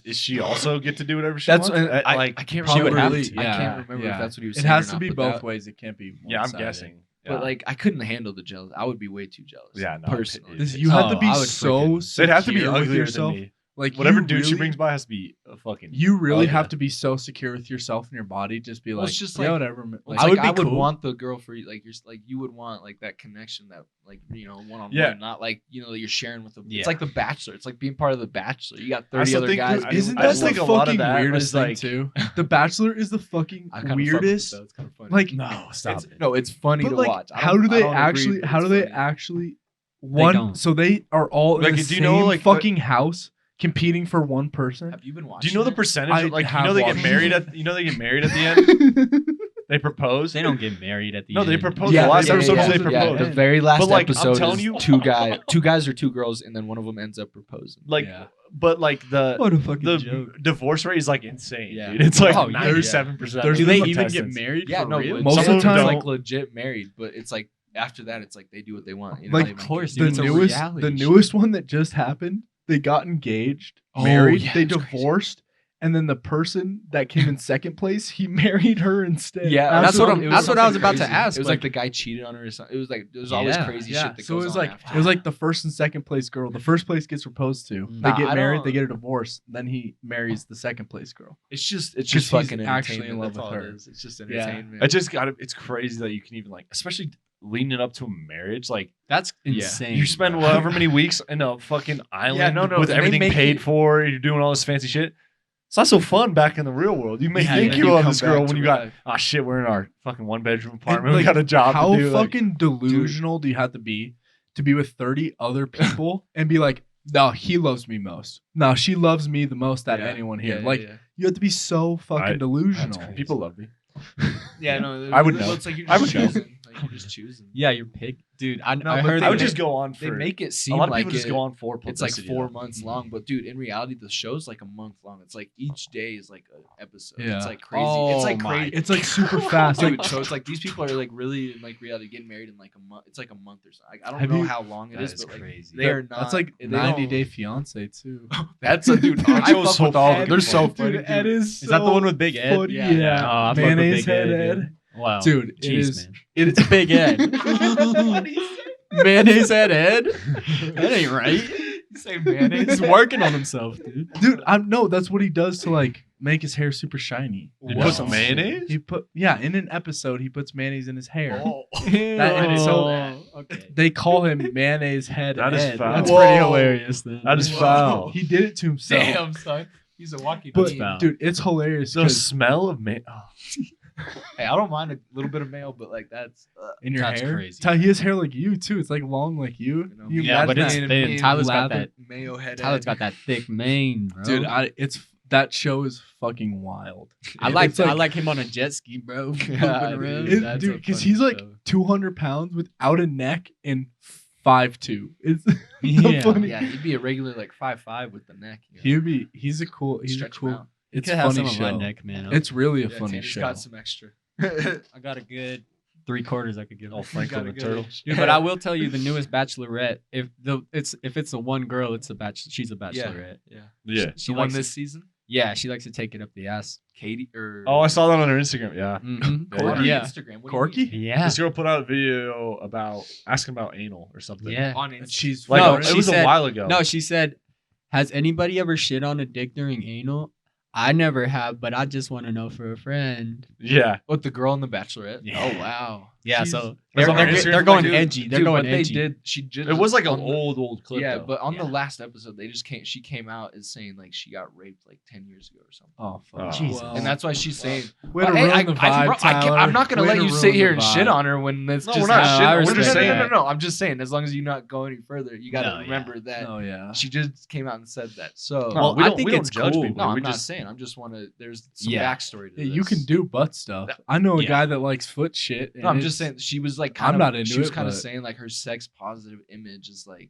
is she also get to do whatever she That's wants? I can't She would remember. have to. I Yeah, can't remember yeah. if that's what he was It saying. has or to not, be but both that- ways. It can't be. Yeah, I'm one-sided. guessing. But like, I couldn't handle the jealous. I would be way too jealous. Yeah, no, personally. This, you have to Oh, be I would so. they'd have to be secure with uglier yourself. than me. Like Whatever you dude she really- brings by has to be a fucking. You really Oh, have yeah. to be so secure with yourself and your body. Just be Well, like, it's just yeah, like- whatever. Well, Like, it's I would like, be I would cool. want the girl for like you're like you would want like that connection that like one on Yeah. one, not like you're sharing with them. Yeah. It's like The Bachelor. It's like being part of The Bachelor. You got I 30 still other think guys. that- being isn't I that just the think a lot of fucking that weirdest is, thing like- too? The Bachelor is the fucking I kinda weirdest. fuck with that. It's kind of funny. Like, No, stop it's, it. no, it's funny but to like, watch. I how don't- do I they don't agree, actually? but How do it's they funny. actually? One. don't. So they are all in Like, the do you same know, like, fucking house competing for one person. Have you been watching? Do you know the it? percentage? I Of, like, have they get watched married it. at. They get married at the end. They propose. They don't get married at the No, end. they propose. Yeah, the last yeah, episode yeah, they yeah. propose. The very last But, like, I'm episode telling is you- two guys or two girls, and then one of them ends up proposing. Like, Yeah. but like the What a fucking joke. divorce rate is like insane, Yeah. dude. It's like Oh, yeah, 97%. There's Do they been even get contestants. married? Yeah, for no, real? but Most some of the them time- like legit married, but it's like after that, it's like they do what they want. You know, Like, they of make course, it- dude, the it's a newest, reality the show. newest one that just happened. They got engaged, Oh, married, yeah, they it was crazy. divorced, and then the person that came in second place, he married her instead. Yeah, That's what Absolutely. I'm- that's what I was something about to crazy. ask, It was like- like the guy cheated on her or something. It was like there's always Yeah, crazy Yeah, shit that so it goes was on like after. it was like the first and second place girl. The first place gets proposed to. Mm. They Nah, get I married. don't- They get a divorce. Then he marries the second place girl. It's just 'Cause just he's fucking actually in entertainment. love That's with all it her. is. It's just Yeah. entertainment. I just got it. It's crazy that you can even like, especially leading up to a marriage. Like That's Yeah. insane. you spend bro. however many weeks in a fucking island no, with and they everything make paid it- for. And you're doing all this fancy shit. It's not so fun back in the real world. You may Yeah, think then you you love come this girl back when to you got life. shit. We're in our fucking 1-bedroom And, apartment. We like, got a job How to do. like- fucking delusional do you have to be with 30 other people and be like, no, he loves me most. No, she loves me the most out of Yeah. anyone here. Yeah, like yeah. you have to be so fucking That's delusional. crazy. People love me. Yeah, no, I would well, know. It's like you're I just would know. choosing. Like you're just choosing. Yeah, you're pick, dude. I No, I but heard. they I would make- just go on They for make it a seem lot of like people just it- go on for it's like publicity. 4 though. months long, but dude, in reality, the show's like a month long. It's like each day is like an episode. Yeah. It's like crazy. Oh it's like my crazy. It's like super fast. Dude, Like, so it's like these people are like really in like reality getting married in like a month. It's like a month or something. Like, I don't Have know you- how long it That is, is but like crazy. they are not. that's like they 90 don't- Day Fiance too. That's a dude. I I was fuck with so all of funny. them. They're so Dude, funny. Dude. Ed is Is that the so one with Big Ed? funny. Yeah. Yeah. Oh, I fuck with Mayonnaise Big head Ed, Ed. Wow, Dude, it Jeez, is. man. It's It's Big Ed. Mayonnaise head Ed. That ain't right. You say mayonnaise. He's working on himself, dude. Dude, no, that's what he does to like make his hair super shiny. He Wow. puts mayonnaise. He put in an episode he puts mayonnaise in his hair. That is so- okay. They call him mayonnaise head. That is Ed. foul. That's Whoa. pretty hilarious. Then. That is Whoa. foul. He did it to himself. Damn, son. He's a walking. But meme. foul. dude, it's hilarious The 'cause smell of mayonnaise. Hey, I don't mind a little bit of mayo, but like that's. in your That's hair. crazy. He has hair like you too. It's like long like you. You know, You Yeah, but imagine it's that? thin. Tyler's got lather- that. Mayo head. Tyler's got that thick mane, bro. Dude, that show is fucking wild. I like It's like- I like him on a jet ski, bro. Yeah, Moving around. dude. That's Dude, a because funny he's like show. 200 pounds without a neck and 5'2". It's Yeah. funny. Yeah, he'd be a regular like 5'5" with the neck. You know? He's a cool. He's a Stretch him cool. out. It's Could a have funny some of my show. neck, man. It's really a Yeah, funny Tanner's show. got some extra. I got a good 3/4 I could give. Oh, him. Franklin the turtle. Dude, but I will tell you, the newest Bachelorette. If it's a one girl, it's a bachelor. She's a Bachelorette. Yeah. Yeah. She The one likes this to, season, yeah, she likes to take it up the ass. Katie or Oh, I saw that on her Instagram. Yeah. Mhm. Yeah, Corky Yeah. Instagram. What do you Corky? mean? Yeah. This girl put out a video about asking about anal or something. Yeah. On Instagram. She's Like No, it she was said- a while ago. No, she said, "Has anybody ever shit on a dick during anal? I never have, but I just want to know for a friend." Yeah. With the girl in the Bachelorette. Yeah. Oh wow. Yeah, She's- so That's on they're, her they're, Instagram, they're going Dude, edgy. They're dude, going what edgy. They did. She just. It was like an on the- old clip. Yeah, though. but on the Yeah. last episode, they just came. She came out as saying like she got raped like 10 years ago or something. Oh fuck. Oh. Jesus. And that's why she's saying. Way to Hey, ruin the vibe, Tyler. I'm not gonna Way let to you ruin sit here the and shit vibe. on her when it's No, just we're not happening. shitting. I We're just respect saying. No. I'm just saying. As long as you not go any further, you gotta No, yeah. remember that Oh yeah. she just came out and said that. So No, Well, we I don't- think we don't it's judge cool. people. no, I'm we not just saying. I'm just want to. There's some Yeah. backstory to Yeah, this. you can do butt stuff. I know a Yeah. guy that likes foot shit. No, I'm and just it's- saying she was like I'm kind of. not into She was it, kind of but- saying like her sex positive image is like,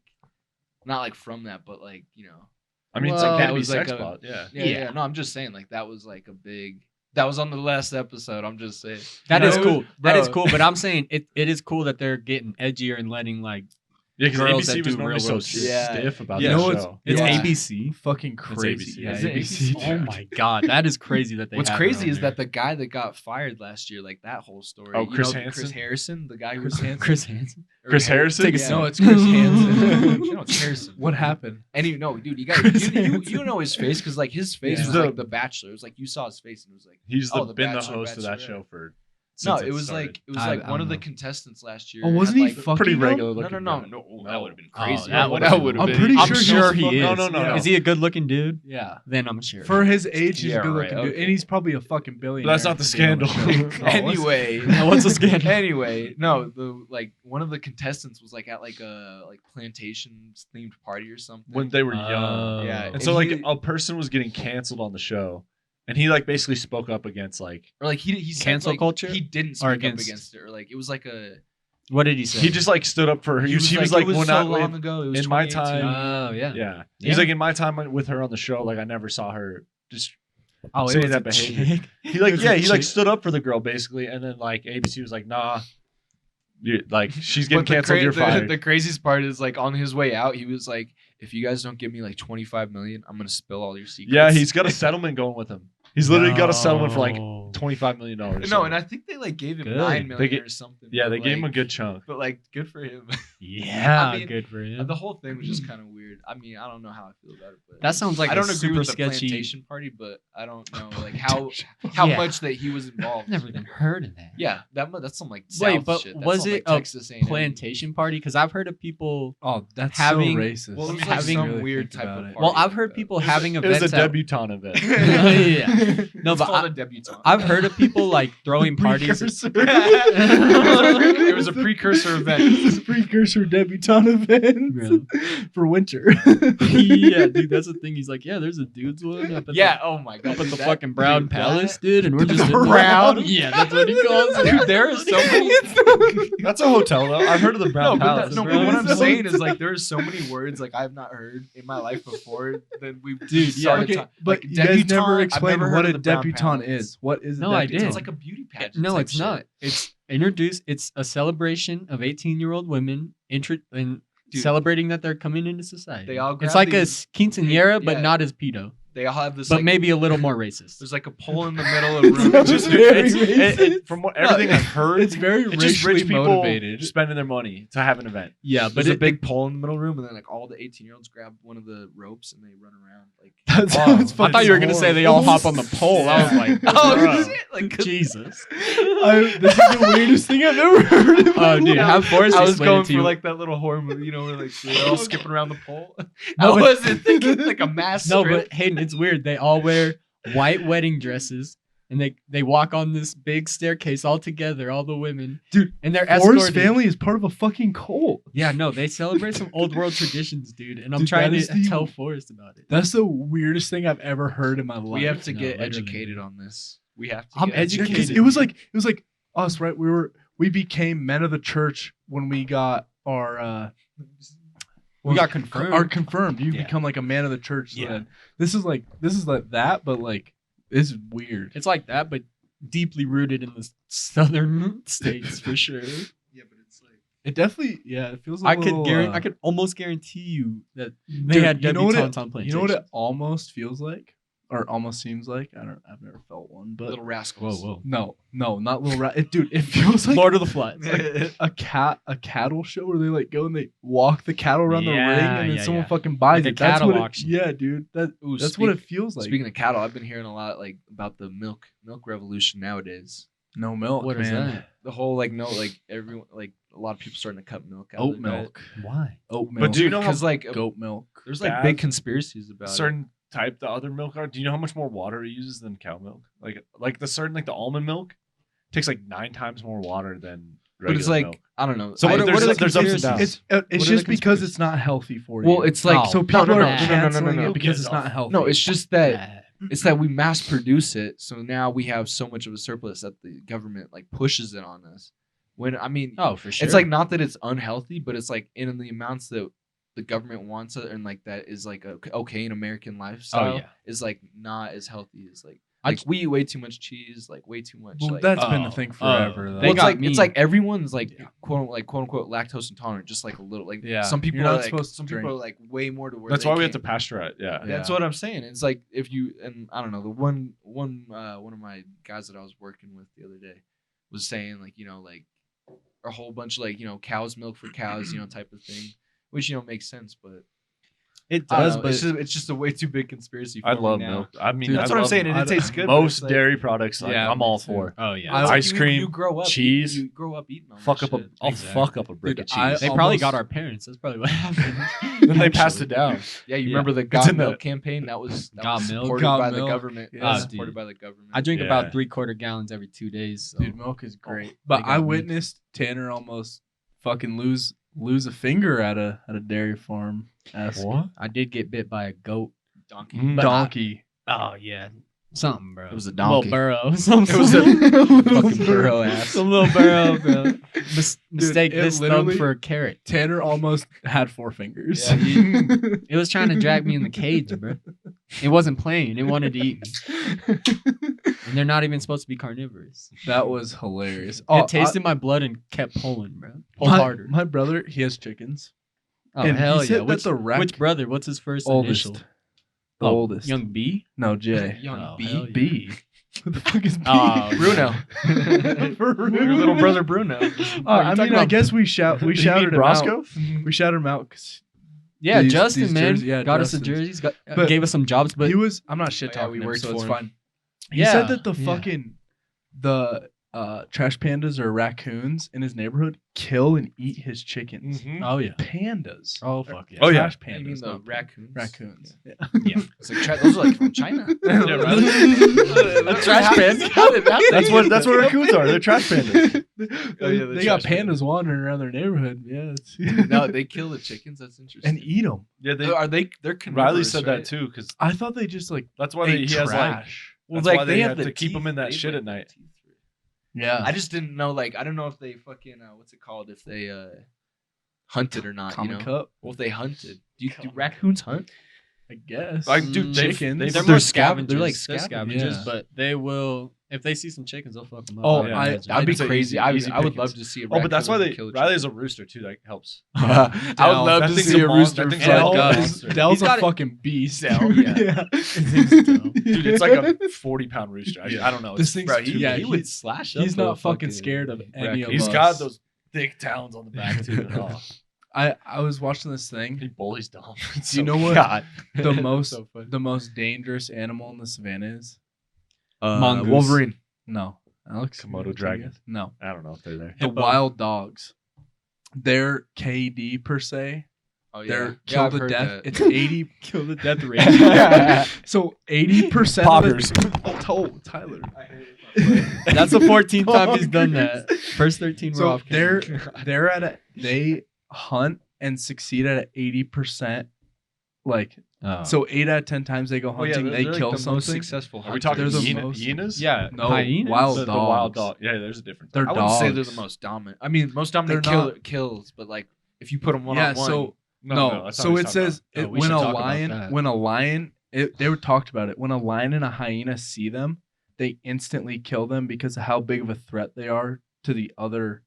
not like from that, but like you know. I mean, Well, it's like that that was was like sex a- bot. Yeah. Yeah. No, I'm just saying like that was like a big. That was on the last episode. I'm just saying. That You is know, cool. That is bro. cool. But I'm saying it is cool that they're getting edgier and letting like Yeah, because Girls that ABC was do normally real so world shit. Yeah. stiff about You that know what's- show. it's Yeah. ABC. fucking crazy. ABC. Yeah, Is it ABC. ABC? Oh my god, that is crazy that they. What's have crazy it on is there. that the guy that got fired last year, like that whole story. Oh, you Chris know, Hansen? Chris Harrison, the guy who Chris was Hansen? Chris Hansen. Chris Harrison? Take a Yeah. No, it's Chris Hansen. no, it's Harrison. What happened? And you know, dude, you got Chris you Hansen. know his face because like his face Yeah. was like The Bachelor. It was like you saw his face and it was like He's Oh, the been the Bachelor, host of that Bachelorette. show for. no, since it was started. like it was I like don't one of the know. contestants last year. Oh, wasn't had, he like, fucking pretty him? regular No, looking. no, guy. no, that would have been Oh, crazy. that would've that been- would have I'm been. pretty I'm sure sure he he was is. No, no, no, Yeah. no. Is he a good-looking dude? Yeah. Then I'm sure. For his age, he's Yeah, a good looking right, dude, okay. and he's probably a fucking billionaire. But that's not the to be on the scandal. show. Oh, what's- Anyway, What's the scandal? Anyway, no, the like one of the contestants was like at like a like plantations themed party or something. When they were young. Yeah, And so like he- a person was getting canceled on the show, and he like basically spoke up against like or like he said, Cancel like, culture? He didn't Or speak up against- against it, or like it was like a What did he say? He just like stood up for her. He was like it was when so I long ago. It was in my 2018. time. Oh yeah. Yeah. Yeah. He's like in my time with her on the show, like I never saw her just Oh, say it was that a behavior. chick. he like It was yeah, a he like chick. stood up for the girl basically, and then like ABC was like, nah, like she's getting But the canceled, you're fired. The craziest part is like on his way out, he was like, "If you guys don't give me like 25 million, I'm gonna spill all your secrets." Yeah, he's got a settlement going with him. He's literally got a settlement for like No. $25 million. no, and I think they like gave him Good. 9 million They or something. yeah, but, they gave him a like- good chunk. But like, good for him. Yeah, I mean, good for him. The whole thing was just kind of weird. I mean, I don't know how I feel about it, but That sounds like I don't a agree super with the sketchy. plantation party, but I don't know like how Yeah. much that he was involved. I've never even heard of that. Yeah, that's some like Wait, South but shit. That's was some, it like, a Texas A&M. plantation party? Because I've heard of people. Oh, that's Having- so racist. Well, it was like like having- some weird type of party. Well, I've heard people having It was events. a at- debutante event. Yeah. No, It's but called a debutante. I've heard of people like throwing parties. It was a precursor event. It's a precursor debutante event Really? for winter. Yeah, dude, that's the thing. He's like, yeah, there's a dude's one up at Yeah. Oh my the, god. up at dude, the that- fucking Brown dude, Palace, that- dude, and we're just in there. Brown? Yeah, that's what he calls it. Dude, there is so many. That's a hotel though. I've heard of the Brown No, Palace. but Brown what I'm Palace. saying is like there are so many words like I've not heard in my life before that we've Dude, yeah, started Okay, to- but like, you guys debutante, never I've explained never what heard a of the Brown debutante Palace. is. What is a No, I debutante? did. It's like a beauty pageant. No, type it's not. shit. It's introduced. It's a celebration of 18-year-old women and Dude. celebrating that they're coming into society. They all it's grab like these- a quinceanera, but Yeah. not as pedo, They all have this, but like, maybe a little more racist. there's like a pole in the middle of the room. It's Just- very From what, everything I've heard, It's very it's just racially rich people motivated. spending their money to have an event. Yeah, But but there's a big pole in the middle room, and then like all the 18-year-olds grab one of the ropes and they run around like. That sounds I thought you were gonna say they all hop on the pole. I was like, Oh bro, shit! Like Jesus. This is the weirdest thing I've ever heard. In my Oh, dude, life. have Forrest I was explain going it to for you. like that little horror movie, you know, where like they're all skipping around the pole. No, I but- wasn't thinking like a mass. No, strip. but Hayden, it's weird. They all wear white wedding dresses. And they walk on this big staircase all together, all the women, Dude, and they're Forrest escorted. family is part of a fucking cult. Yeah, no, they celebrate some old world traditions, dude. And I'm Dude, trying that to is the- tell Forrest about it. That's the weirdest thing I've ever heard in my life. we have to No, get literally. educated on this. We have to. I'm get Yeah, 'cause educated. it was like us, right? We became men of the church when we got our We got confirmed. Are confirmed. You Yeah. become like a man of the church. Yeah. Then. This is like that, but like it's weird. It's like that, but deeply rooted in the southern states for sure. Yeah, but it's like. It definitely, yeah, it feels. I could almost guarantee you that they Dude, had you know what debutantes it- on You plantations. know what it almost feels like, or almost seems like. I've never felt one, but Little rascals. Whoa, no, not little rat. Dude, it feels like Lord of the Flies. a cattle show where they like go and they walk the cattle around the ring, Yeah, and then yeah, someone yeah. fucking buys Like a it. That's cattle what auction. Yeah, dude. Ooh, That's what it feels like. Speaking of cattle, I've been hearing a lot like about the milk revolution nowadays. no milk, What is man. that? The whole like no like everyone like a lot of people starting to cut milk out of Oat their diet. milk. Why? Oat milk. But do you know how Because like goat milk? there's like bad big conspiracies about certain type the other milk are? Do you know how much more water it uses than cow milk? Like the certain like the almond milk takes like 9 times more water than it. But it's regular like milk. I don't know. So I- what are the there's ups and downs? It's What it's are just the because conspiracies? it's not healthy for you. well, it's like No. so people no, are no, no, canceling no. it because Who it's cares? not healthy. no, it's just that it's that we mass produce it, so now we have so much of a surplus that the government like pushes it on us. When I mean, Oh, for sure. it's like not that it's unhealthy, but it's like in the amounts that the government wants it, and like that is like a okay in American lifestyle. yeah. Is like not as healthy as like I like j- we eat way too much cheese, like way too much. Well, like, that's been Oh, the thing oh. forever. though. They well, it's got like me. it's like everyone's like Yeah. quote unquote lactose intolerant, just like a little like Yeah. some people You're are not like supposed to some drink. people are like way more to where That's they why we have can't- to pasteurize. Yeah. Yeah. That's what I'm saying. It's like if you and I don't know the one of my guys that I was working with the other day was saying like like a whole bunch of like cow's milk for cows type of thing, which makes sense, but it I don't does, know, but it's just a way too big conspiracy. For I me love now. milk. I mean, Dude, That's I what I'm love saying, and it tastes good. but Most it's like- dairy products, like, Yeah, I'm me all too. for. oh yeah, I- it's like Ice you- cream, you grow up cheese. You grow up eating all Fuck that up a, shit. I'll Exactly. fuck up a brick Dude, of I- cheese. they probably almost- got our parents. That's probably what happened. Then they passed it down. Yeah, you Yeah. remember the It's God in the- Milk campaign? That was God milk. supported God by milk. the government. Yeah. That was Oh, supported dude. by the government. I drink Yeah. about 3/4 gallons every 2 days. So. Dude, milk is great. they But got I me. witnessed Tanner almost fucking lose a finger at a dairy farm. What? I did get bit by a goat. Donkey. Mm. But Donkey. Oh yeah, Something, bro. It was a Little donkey. burrow. It was a fucking burrow ass. Some little burrow, bro. Mistake it this thumb literally- for a carrot. Tanner almost had 4 fingers. Yeah, It was trying to drag me in the cage, bro. It wasn't playing. It wanted to eat me. And they're not even supposed to be carnivorous. That was hilarious. It tasted my blood and kept pulling, bro. Pull harder. My brother, he has chickens. Oh, and hell he said yeah. that the rac- Which brother? What's his first Oldest. initial? The oldest. Young B? No, Jay. Young Oh, B. hell yeah. B. What the fuck is B? Oh, Bruno. Your little brother Bruno. I mean, I guess we shouted him Roscoe? out. We shouted him out because Yeah, These Justin, man. jerseys- yeah, got us the Justin's. jerseys, But gave us some jobs, but he was. I'm not shit Oh, yeah, talking. we him, worked so for it's him. fine. He Yeah, said that the yeah. fucking trash pandas or raccoons in his neighborhood kill and eat his chickens. oh yeah. Pandas. Oh fuck yeah. Oh, yeah. Trash You mean pandas. the not raccoons? raccoons. Yeah. Yeah. It's like those are like from China. Yeah, right. The trash panda. That's what raccoons are. They're trash pandas. Oh, yeah, the they got trash pandas wandering around their neighborhood. Yeah. No, they kill the chickens. That's interesting. and eat them. Yeah, Are they? They're Riley carnivorous, said right? that too, because I thought they just like that's why ate he has like. trash. That's like why they have the to keep teeth. them in that They shit have, at like, night. the teeth for it. Yeah. I just didn't know. Like, I don't know if they fucking what's it called? If they hunted or not. Common you know? cup. Well, if they hunted, do raccoons hunt? I guess. Like, dude, they- chickens. they- They're They're more scavengers. scavengers. They're like They're scavengers. scavengers, Yeah. but they will if they see some chickens, they'll fuck them up. Oh, Yeah. I- imagine. That'd be It's a crazy. easy I would pickings. love to see. A Oh, but that's why raccoon kill a Riley's chicken. a rooster too. That helps. I would love That to thing's see a a monster. rooster That thing's fight a a dog. monster. Dell's He's got a it- fucking beast. Dell, yeah. Dude, it's like a 40-pound rooster. I don't know. This It's- thing's Bro, he, yeah, he would slash. he's up not a fucking scared of any of He's us. got those thick talons on the back too. Oh, I was watching this thing. he bullies Dom. Do you know what God. the most So funny. the most dangerous animal in the savannah is? Mongoose. Wolverine. No. Alex? Komodo you guess? dragon? No. I don't know if they're there. The Hippo. wild dogs. Their KD per se. Oh They're killed I've to heard death. that. It's 80. Kill the death rate. So 80% Poggers. Oh, Tyler. That's the 14th time he's done that. First 13 were So off camera. they're at a they hunt and succeed at 80%. Like Oh. so 8 out of 10 times they go Oh, yeah, hunting, they're they like kill the most something. successful. Are we They're talking the hyenas? most- hyenas? yeah, No, hyenas? wild The wild dogs. dog. Yeah, there's a difference. They're I wouldn't say they're dogs. the most dominant. I mean, most dominant They're not- kills, but like if you put them one Yeah, on one, so No, that's not so what it he's talking says about. Oh, we when should a talk about lion that. when a lion they were talked about it when a lion and a hyena see them, they instantly kill them because of how big of a threat they are to the other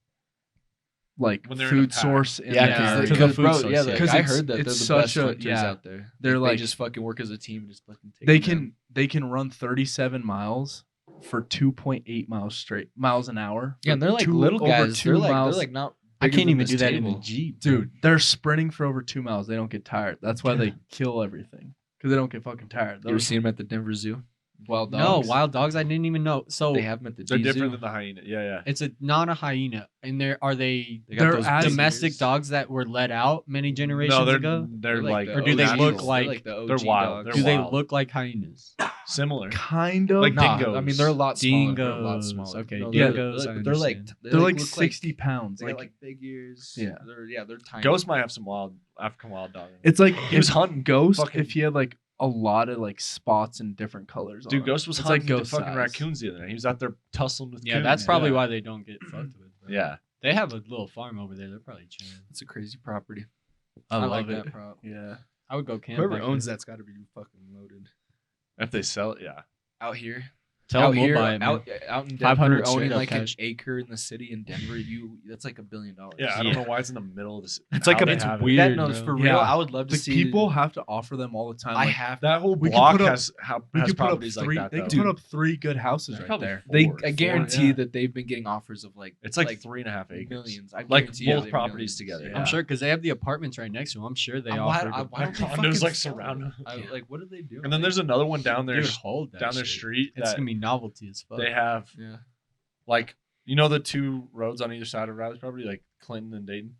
like When they're in a food pack. source in yeah, the Yeah, because area. to the food source, yeah. Because I it's- heard that it's they're the such best a- hunters yeah. out there. They're They like- just fucking work as a team and just fucking take they them can run 37 miles for 2.8 miles an hour. Yeah, and they're like Two- little over guys. 2 They're like miles. they're like not. I bigger can't than even this do that in table. a Jeep. Dude, they're sprinting for over 2 miles. They don't get tired. That's why they kill everything because they don't get fucking tired. You ever Those seen them at the Denver Zoo? wild No, dogs. wild dogs. I didn't even know. So They have them at the They're G different Zoo. than the hyena. Yeah, yeah. it's not a hyena, and are they They got They're those as- big domestic ears. dogs that were let out many generations No, they're ago? they're like, or do they OG look dogs. like- They're the they're OG wild. dogs. Do they wild. look like hyenas? similar. Kind of. Like Nah, dingoes. I mean, they're a lot smaller. They're a lot Dingoes. smaller. Okay, No, dingoes, I They're like understand. they're like look 60 pounds. They Like, got like big ears. Yeah. They're tiny. Ghost might have some wild African wild dog. it's like He was hunting Ghost fucking- if he had like a lot of like spots and different colors. Dude, on Ghost was it's hunting like the Ghost fucking size. raccoons the other night. He was out there tussling with Yeah, coons. that's probably Yeah. why they don't get fucked with. Bro. Yeah. They have a little farm over there. They're probably chilling. It's a crazy property. I love like it. that prop. Yeah. I would go camp. Whoever back owns there. that's got to be fucking loaded. If they sell it, yeah. Out here, Tell out them we'll here, buy it, man. out in Denver, 500 owning straight up like cash. an acre in the city in Denver, that's like $1 billion. Yeah, I Yeah. don't know why it's in the middle of this. It's like how a- they it's have it. weird. That knows bro. for Yeah. real. I would love to Like see people have to offer them all the time. I Like, have. That whole We could block put up- has we has could put up properties 3. like that. They though. could put up 3 good houses right Probably there. They, four, I guarantee yeah. that they've been getting offers of like It's like 3.5 acres. millions. I Like guarantee you both they've properties millions. together. Yeah. I'm sure because they have the apartments right next to them. I'm sure they offer. Why don't they Condos, fucking like, sell surround them? them. Like, what do they do? And then there's another one down there, Dude, hold that down their shit. street It's that gonna be novelty as fuck. they have yeah. like, you know, the 2 roads on either side of Riley's property, like Clinton and Dayton.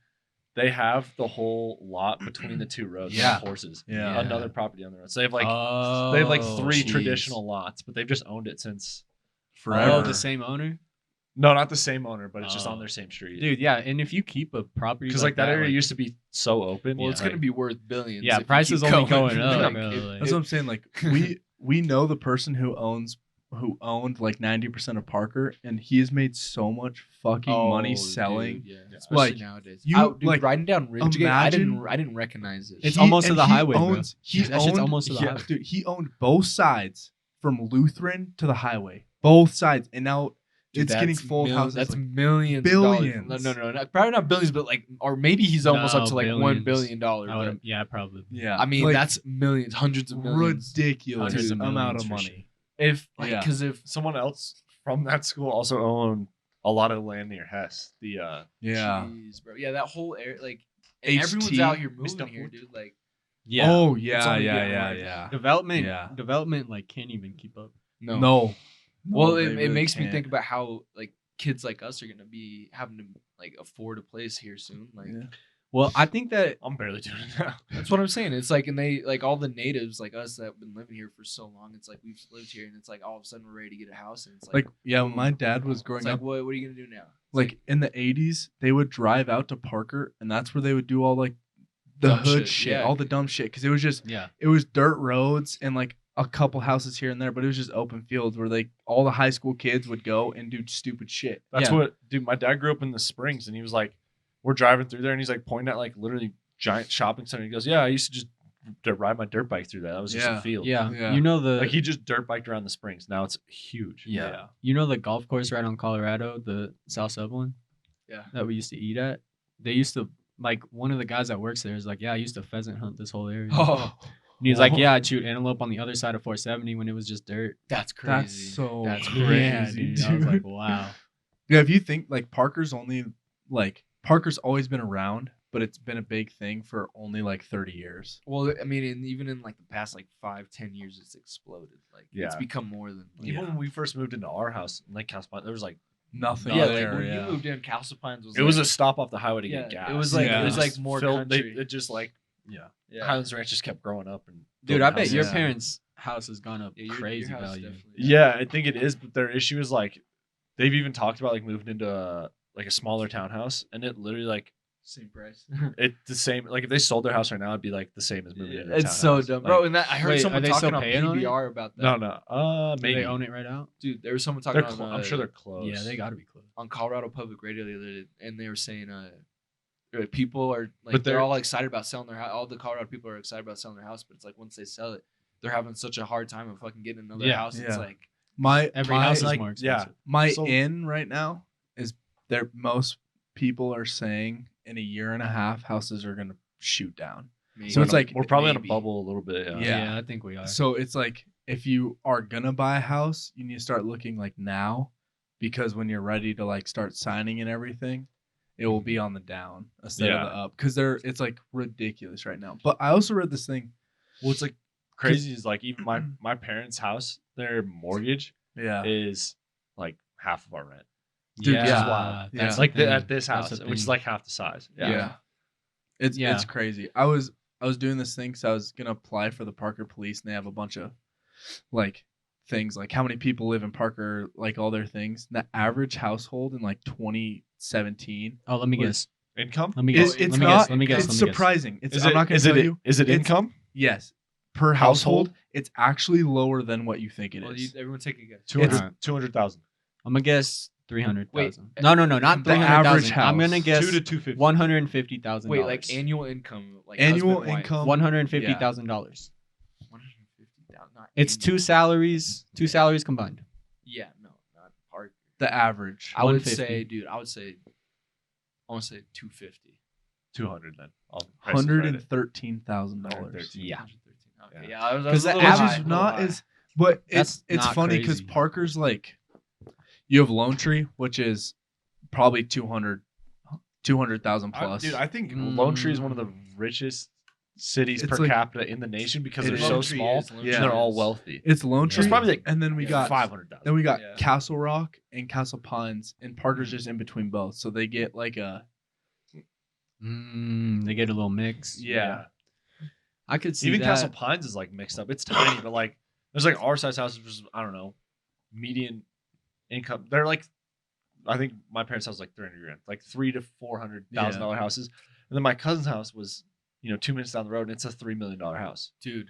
They have the whole lot between the 2 roads. Yeah. On horses. Yeah. Another property on the road. So they have like oh, they have like 3 jeez. traditional lots, but they've just owned it since Forever. Oh, the same owner, no, not the same owner, but it's just on Oh. their same street. dude. Yeah, and if you keep a property Because like that area used to be so open. Well, it's like, gonna be worth billions. yeah, if you prices keep only going. going up. Like, bro, if- like- That's what I'm saying. Like we know the person who owned like 90% of Parker, and he has made so much fucking money selling. Dude, yeah. Especially Like, nowadays. you, Dude, like, riding down Ridgegate, imagine- I didn't recognize it. It's almost to and the he highway, bro. owns, He That shit's owned, almost to the highway. Dude, he owned both sides from Lutheran to the highway, both sides, and now Dude, it's getting that's full houses. That's like, millions. billions. Of dollars. No, not, probably not billions, but like, or maybe he's almost up to like $1 billion. Yeah, probably. yeah, I mean, like, that's millions, hundreds of millions. ridiculous Hundreds of amount millions of for money. If Yeah. because if someone else from that school also owned a lot of land near Hess, the Yeah, Jeez, bro. Yeah, that whole area, like, and HT, everyone's out here moving Mr. here, Ford. dude. Like, Yeah. Oh It's yeah, only yeah, getting yeah, worse. yeah. Development like can't even keep up. No. Well, they it really makes me can't. think about how like kids like us are gonna be having to like afford a place here soon. Like, Yeah. Well, I think that I'm barely doing it now. that's what I'm saying. It's like, and they like all the natives like us that have been living here for so long. It's like we've lived here, and it's like all of a sudden we're ready to get a house, and it's Like, yeah, when boom. my dad was It's growing like, up, what are you gonna do now? It's like in the 80s, they would drive out to Parker, and that's where they would do all like the Dumb hood shit, shit, yeah. all the dumb shit, because it was just yeah. it was dirt roads and like a couple houses here and there, but it was just open fields where like all the high school kids would go and do stupid shit. That's Yeah. what, dude. My dad grew up in the Springs, and he was like, we're driving through there, and he's like pointing at like literally giant shopping center. He goes, "Yeah, I used to just ride my dirt bike through that. That was just Yeah. a field. Yeah. Yeah. You know the Like he just dirt biked around the Springs. Now it's huge. yeah. You know the golf course right on Colorado, the South Sub one? Yeah. That we used to eat at? They used to like one of the guys that works there is like, yeah, I used to pheasant hunt this whole area. Oh, And he's like, yeah, I'd shoot antelope on the other side of 470 when it was just dirt. that's crazy. That's so That's crazy, Yeah, dude. I was like, dude. wow. Yeah, if you think like Parker's always been around, but it's been a big thing for only like 30 years. Well, I mean, and even in like the past like 5-10 years, it's exploded. Like, it's Yeah. become more than. Even when we first moved into our house in Lake Castle Pines, there was like Nothing Yeah, there. like when yeah. you moved in, Castle Pines was. it was a stop off the highway to Yeah, get gas. it was like Yeah. it was like just more filled- country. it just like yeah. Highlands Ranch just kept growing up and Dude, building I bet your Yeah. parents' house has gone up Yeah, your crazy house value. definitely- Yeah, I think it is, but their issue is like they've even talked about like moving into like a smaller townhouse, and it literally like Same price. it the same. Like if they sold their house right now, it'd be like the same as moving into a It's so townhouse. dumb, Like, bro. And that I heard Wait, someone are they talking still on paying on it? PBR about that. No, Do maybe they own it right out? Dude. There was someone They're talking on. I'm sure they're close. Yeah, they got to be close. on Colorado Public Radio the other day, and they were saying people are like But they're they're- all excited about selling their house. All the Colorado people are excited about selling their house, but it's like once they sell it, they're having such a hard time of fucking getting another Yeah. house. It's Yeah. like My Every my, house is like, more yeah. expensive. my So- in right now is there. Most people are saying in a year and a half houses are gonna shoot down. maybe. So it's like- we're probably on a maybe. bubble a little bit. Yeah. Yeah, I think we are. So it's like if you are gonna buy a house, you need to start looking like now, because when you're ready to like start signing and everything, it will be on the down instead of Yeah. the up, because it's like ridiculous right now. But I also read this thing. Well, it's like crazy is like even my parents' house, their mortgage Yeah, is like half of our rent. Dude, yeah, yeah. that's Yeah. the Like thing. at this That's house, the which is thing. like half the size. yeah. It's Yeah. crazy. I was doing this thing because I was gonna apply for the Parker Police, and they have a bunch of like things like how many people live in Parker, like all their things. The average household in like 2017. Oh, let me was- guess. Income? Let me It's, guess. it's let me not. guess. Let me guess. It's let me guess. surprising. It's. Is I'm it? not gonna Is tell it? you. Is it It's- income? Yes, per Household? household, it's actually lower than what you think it is. well, everyone take a guess. 200,000. I'm gonna guess 300,000. Wait, No, not the 300,000. average I'm gonna house. guess 2 to 250. $150,000. Wait, like annual income, like Annual husband, wife. income. $150,000. 150,000. Not It's annual. two salaries combined. Yeah, no, not Parker. The average. I would 150. say, dude. I want to say 250. 200 then. I'll price it right at $113,000. 113. Yeah. Okay, Yeah. yeah. I was Because a the little Which average high, is a not little as, but That's it's not funny because crazy. Parker's like, you have Lone Tree, which is probably 200,000 plus. Dude, I think Lone Tree is one of the richest cities It's per like- capita in the nation because It they're is. so Lone Tree small is, Lone and Tree they're all is. wealthy. it's Lone Tree, It's probably like and then we got 500,000. then we got Yeah. Castle Rock and Castle Pines, and Parker's just in between both, so they get like a They get a little mix. yeah. I could see Even that. Castle Pines is like mixed up. It's tiny, but like there's like our size houses, which is, I don't know, median income. They're like, I think my parents' house was like 300 grand, like $300,000 to $400,000 houses. And then my cousin's house was, 2 minutes down the road, and it's a $3 million house. dude.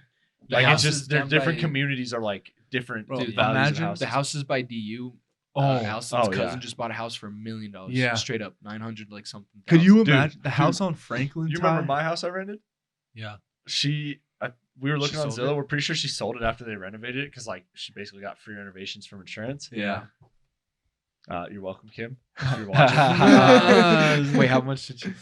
The Like it's houses just their down different by- communities are like different Bro, values of imagine houses. The houses by DU. Oh, Allison's oh, yeah. cousin just bought a house for $1 million. Yeah. Straight up 900 like something. Could you Dude, imagine the dude, house on Franklin? You remember Ty? my house I rented? Yeah. We were looking She on sold Zillow. it? We're pretty sure she sold it after they renovated it because like she basically got free renovations from insurance. Yeah. You're welcome, Kim. If you're watching. Wait, how much did you?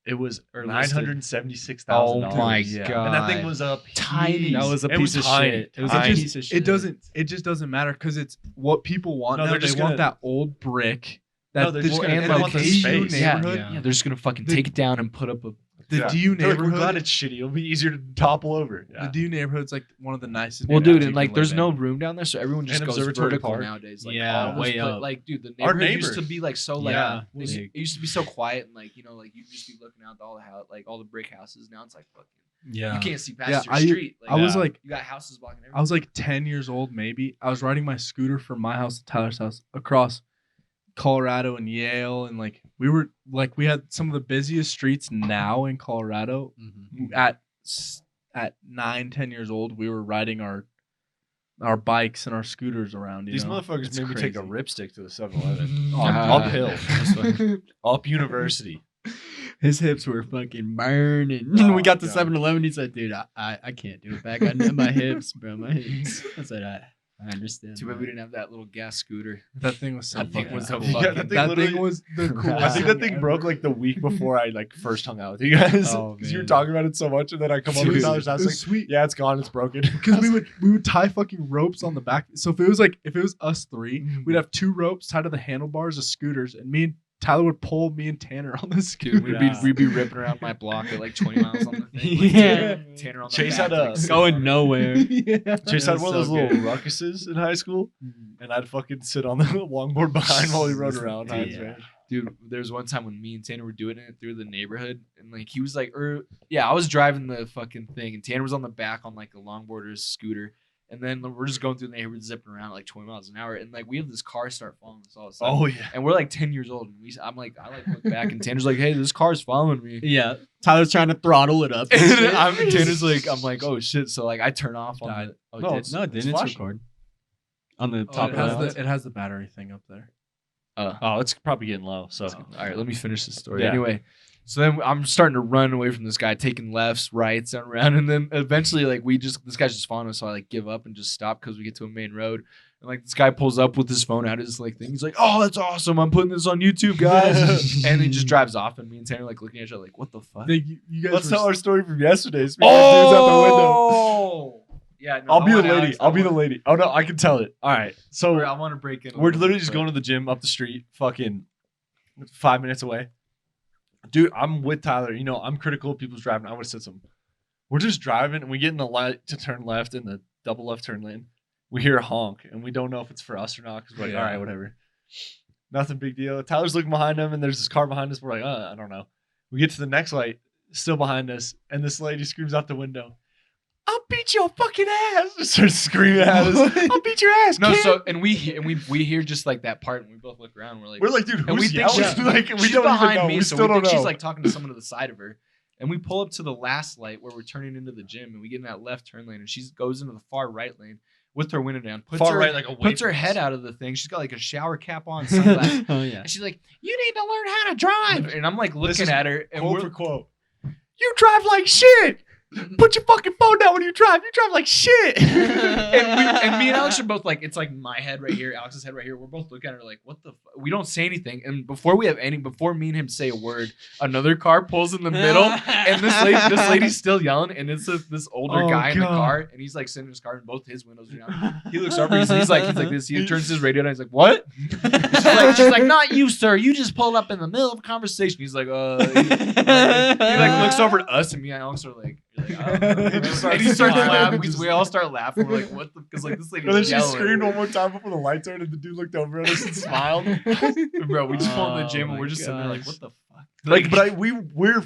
It was Or $976,000. Oh my And that thing was a Tiny. piece. That was a It piece of tiny, shit. It was tiny. a piece of shit. It just doesn't matter because it's what people want. No, now. they're They just want gonna- that old brick. No, That they're the- just gonna- and they the want the DU space. neighborhood. Yeah. Yeah, they're just gonna fucking The- take it down and put up a. The Yeah. DU They're like, we're glad neighborhood. it's shitty. It'll be easier to topple over. Yeah. The DU neighborhood's like one of the nicest. Well, neighborhoods dude, you and can like, there's live no in. room down there, so everyone just And goes Observatory vertical Park. nowadays. Like, Yeah, all those way up. Like, dude, the Our neighborhood used neighbor. to be like so like, Yeah, it used to be so quiet and like, you know, like you'd just be looking out all the house, like all the brick houses. Now it's like fucking, Yeah. you can't see past Yeah, your I- street. Like, I was Yeah. like, you got houses blocking everything. I was like 10 years old, maybe. I was riding my scooter from my house to Tyler's house across Colorado and Yale, and like we had some of the busiest streets now in Colorado. Mhm. At 9-10 years old, we were riding our bikes and our scooters around. These know? motherfuckers It's made me take a crazy. ripstick to the 7-Eleven. Oh, Uphill. Up University. His hips were fucking burning. Oh, we got to God. 7-Eleven. He said, "Dude, I can't do it back. My hips, bro. My hips." I said, "I understand." Too bad we man." didn't have that little gas scooter. That thing was so That thing fucking was so cool. fucking- that thing That literally- thing was the coolest. I think that thing thing broke ever. like the week before I like first hung out with you guys. Oh, Because you were man. talking about it so much, and then I come over to Dude, Tyler's It house was like, sweet. yeah, it's gone, it's broken. Because we would tie fucking ropes on the back. So if it was us three, we'd have 2 ropes tied to the handlebars of scooters, and me and Tyler would pull me and Tanner on the scooter. Dude, Yeah. we'd be ripping around my block at like 20 miles on the thing. Yeah. Tanner on the Chase back, had a- like, sitting Going on it. nowhere. yeah. Chase That had was one of those so little good. ruckuses in high school, and I'd fucking sit on the longboard behind while he rode around. Dude, Heinz, man. Dude, there was one time when me and Tanner were doing it through the neighborhood, and like he was like, yeah, I was driving the fucking thing, and Tanner was on the back on like a longboarder's scooter, and then we're just going through the neighborhood zipping around at like 20 miles an hour, and like we have this car start following us all of a sudden. Oh yeah. And we're like 10 years old, and I like look back, and Tanner's like, "Hey, this car's following me." Yeah. Tyler's trying to throttle it up. And Tanner's like, I'm like, "Oh shit!" So like, I turn off on Died. the. Oh, No, did- it's- No, it didn't. It's flashing. record. On the Oh, top it, has left. it has the battery thing up there. Oh, it's probably getting low. So All right, let me finish this story. Yeah. Anyway, so then I'm starting to run away from this guy, taking lefts, rights, and around, and then eventually, like, this guy's just following us, so I like give up and just stop because we get to a main road, and like this guy pulls up with his phone out, his like thing. He's like, "Oh, that's awesome! I'm putting this on YouTube, guys," and he just drives off, and me and Tanner like looking at each other like, "What the fuck?" You guys let's were tell our story from yesterday. Speaking of dudes out the window. Oh, yeah. No, I'll be the want lady. Alex, I'll be the want- lady. Oh no, I can tell it. All right. So I want to break in. a we're little literally bit, just but- going to the gym up the street, fucking 5 minutes away. Dude, I'm with Tyler. You know, I'm critical of people's driving. I would have said something. We're just driving and we get in the light to turn left in the double left turn lane. We hear a honk and we don't know if it's for us or not because we're like, Yeah. all right, whatever. Nothing big deal. Tyler's looking behind him and there's this car behind us. We're like, I don't know. We get to the next light, still behind us, and this lady screams out the window, "I'll beat your fucking ass!" Just starts screaming at us. "I'll beat your ass!" No, kid." so and we hear just like that part, and we both look around. we're like, dude, and we who's think yelling? she's, Like, we she's don't even behind know. me, We so still we think don't know. she's like talking to someone to the side of her. And we pull up to the last light where we're turning into the gym, and we get in that left turn lane, and she goes into the far right lane with her window down, puts Far her, right, like away puts her from head us. out of the thing. She's got like a shower cap on, sunglasses, Oh yeah. and she's like, "You need to learn how to drive." And I'm like This looking is at her, and Quote we're for quote. "You drive like shit. Put your fucking phone down when you drive. You drive like shit." and me and Alex are both like, it's like my head right here, Alex's head right here. We're both looking at her like, what the we don't say anything. And before me and him say a word, another car pulls in the middle, and this lady's still yelling, and it's this older Oh, guy in the God. car, and he's like sitting in his car, and both his windows are down. He looks over, he's like this. He turns his radio on, he's like, "What?" She's like, "Not you, sir. You just pulled up in the middle of a conversation." He's like, he like looks over at us, and me and Alex are like, He just and he starts smiling. laughing. We all start laughing. We're like, "What the?" Because like this lady And then was she yelling. screamed one more time before the light turned, and the dude looked over at us and smiled. Bro, we just pulled in the Oh gym, and my we're just sitting there like, gosh. "What the fuck?" Like, but we're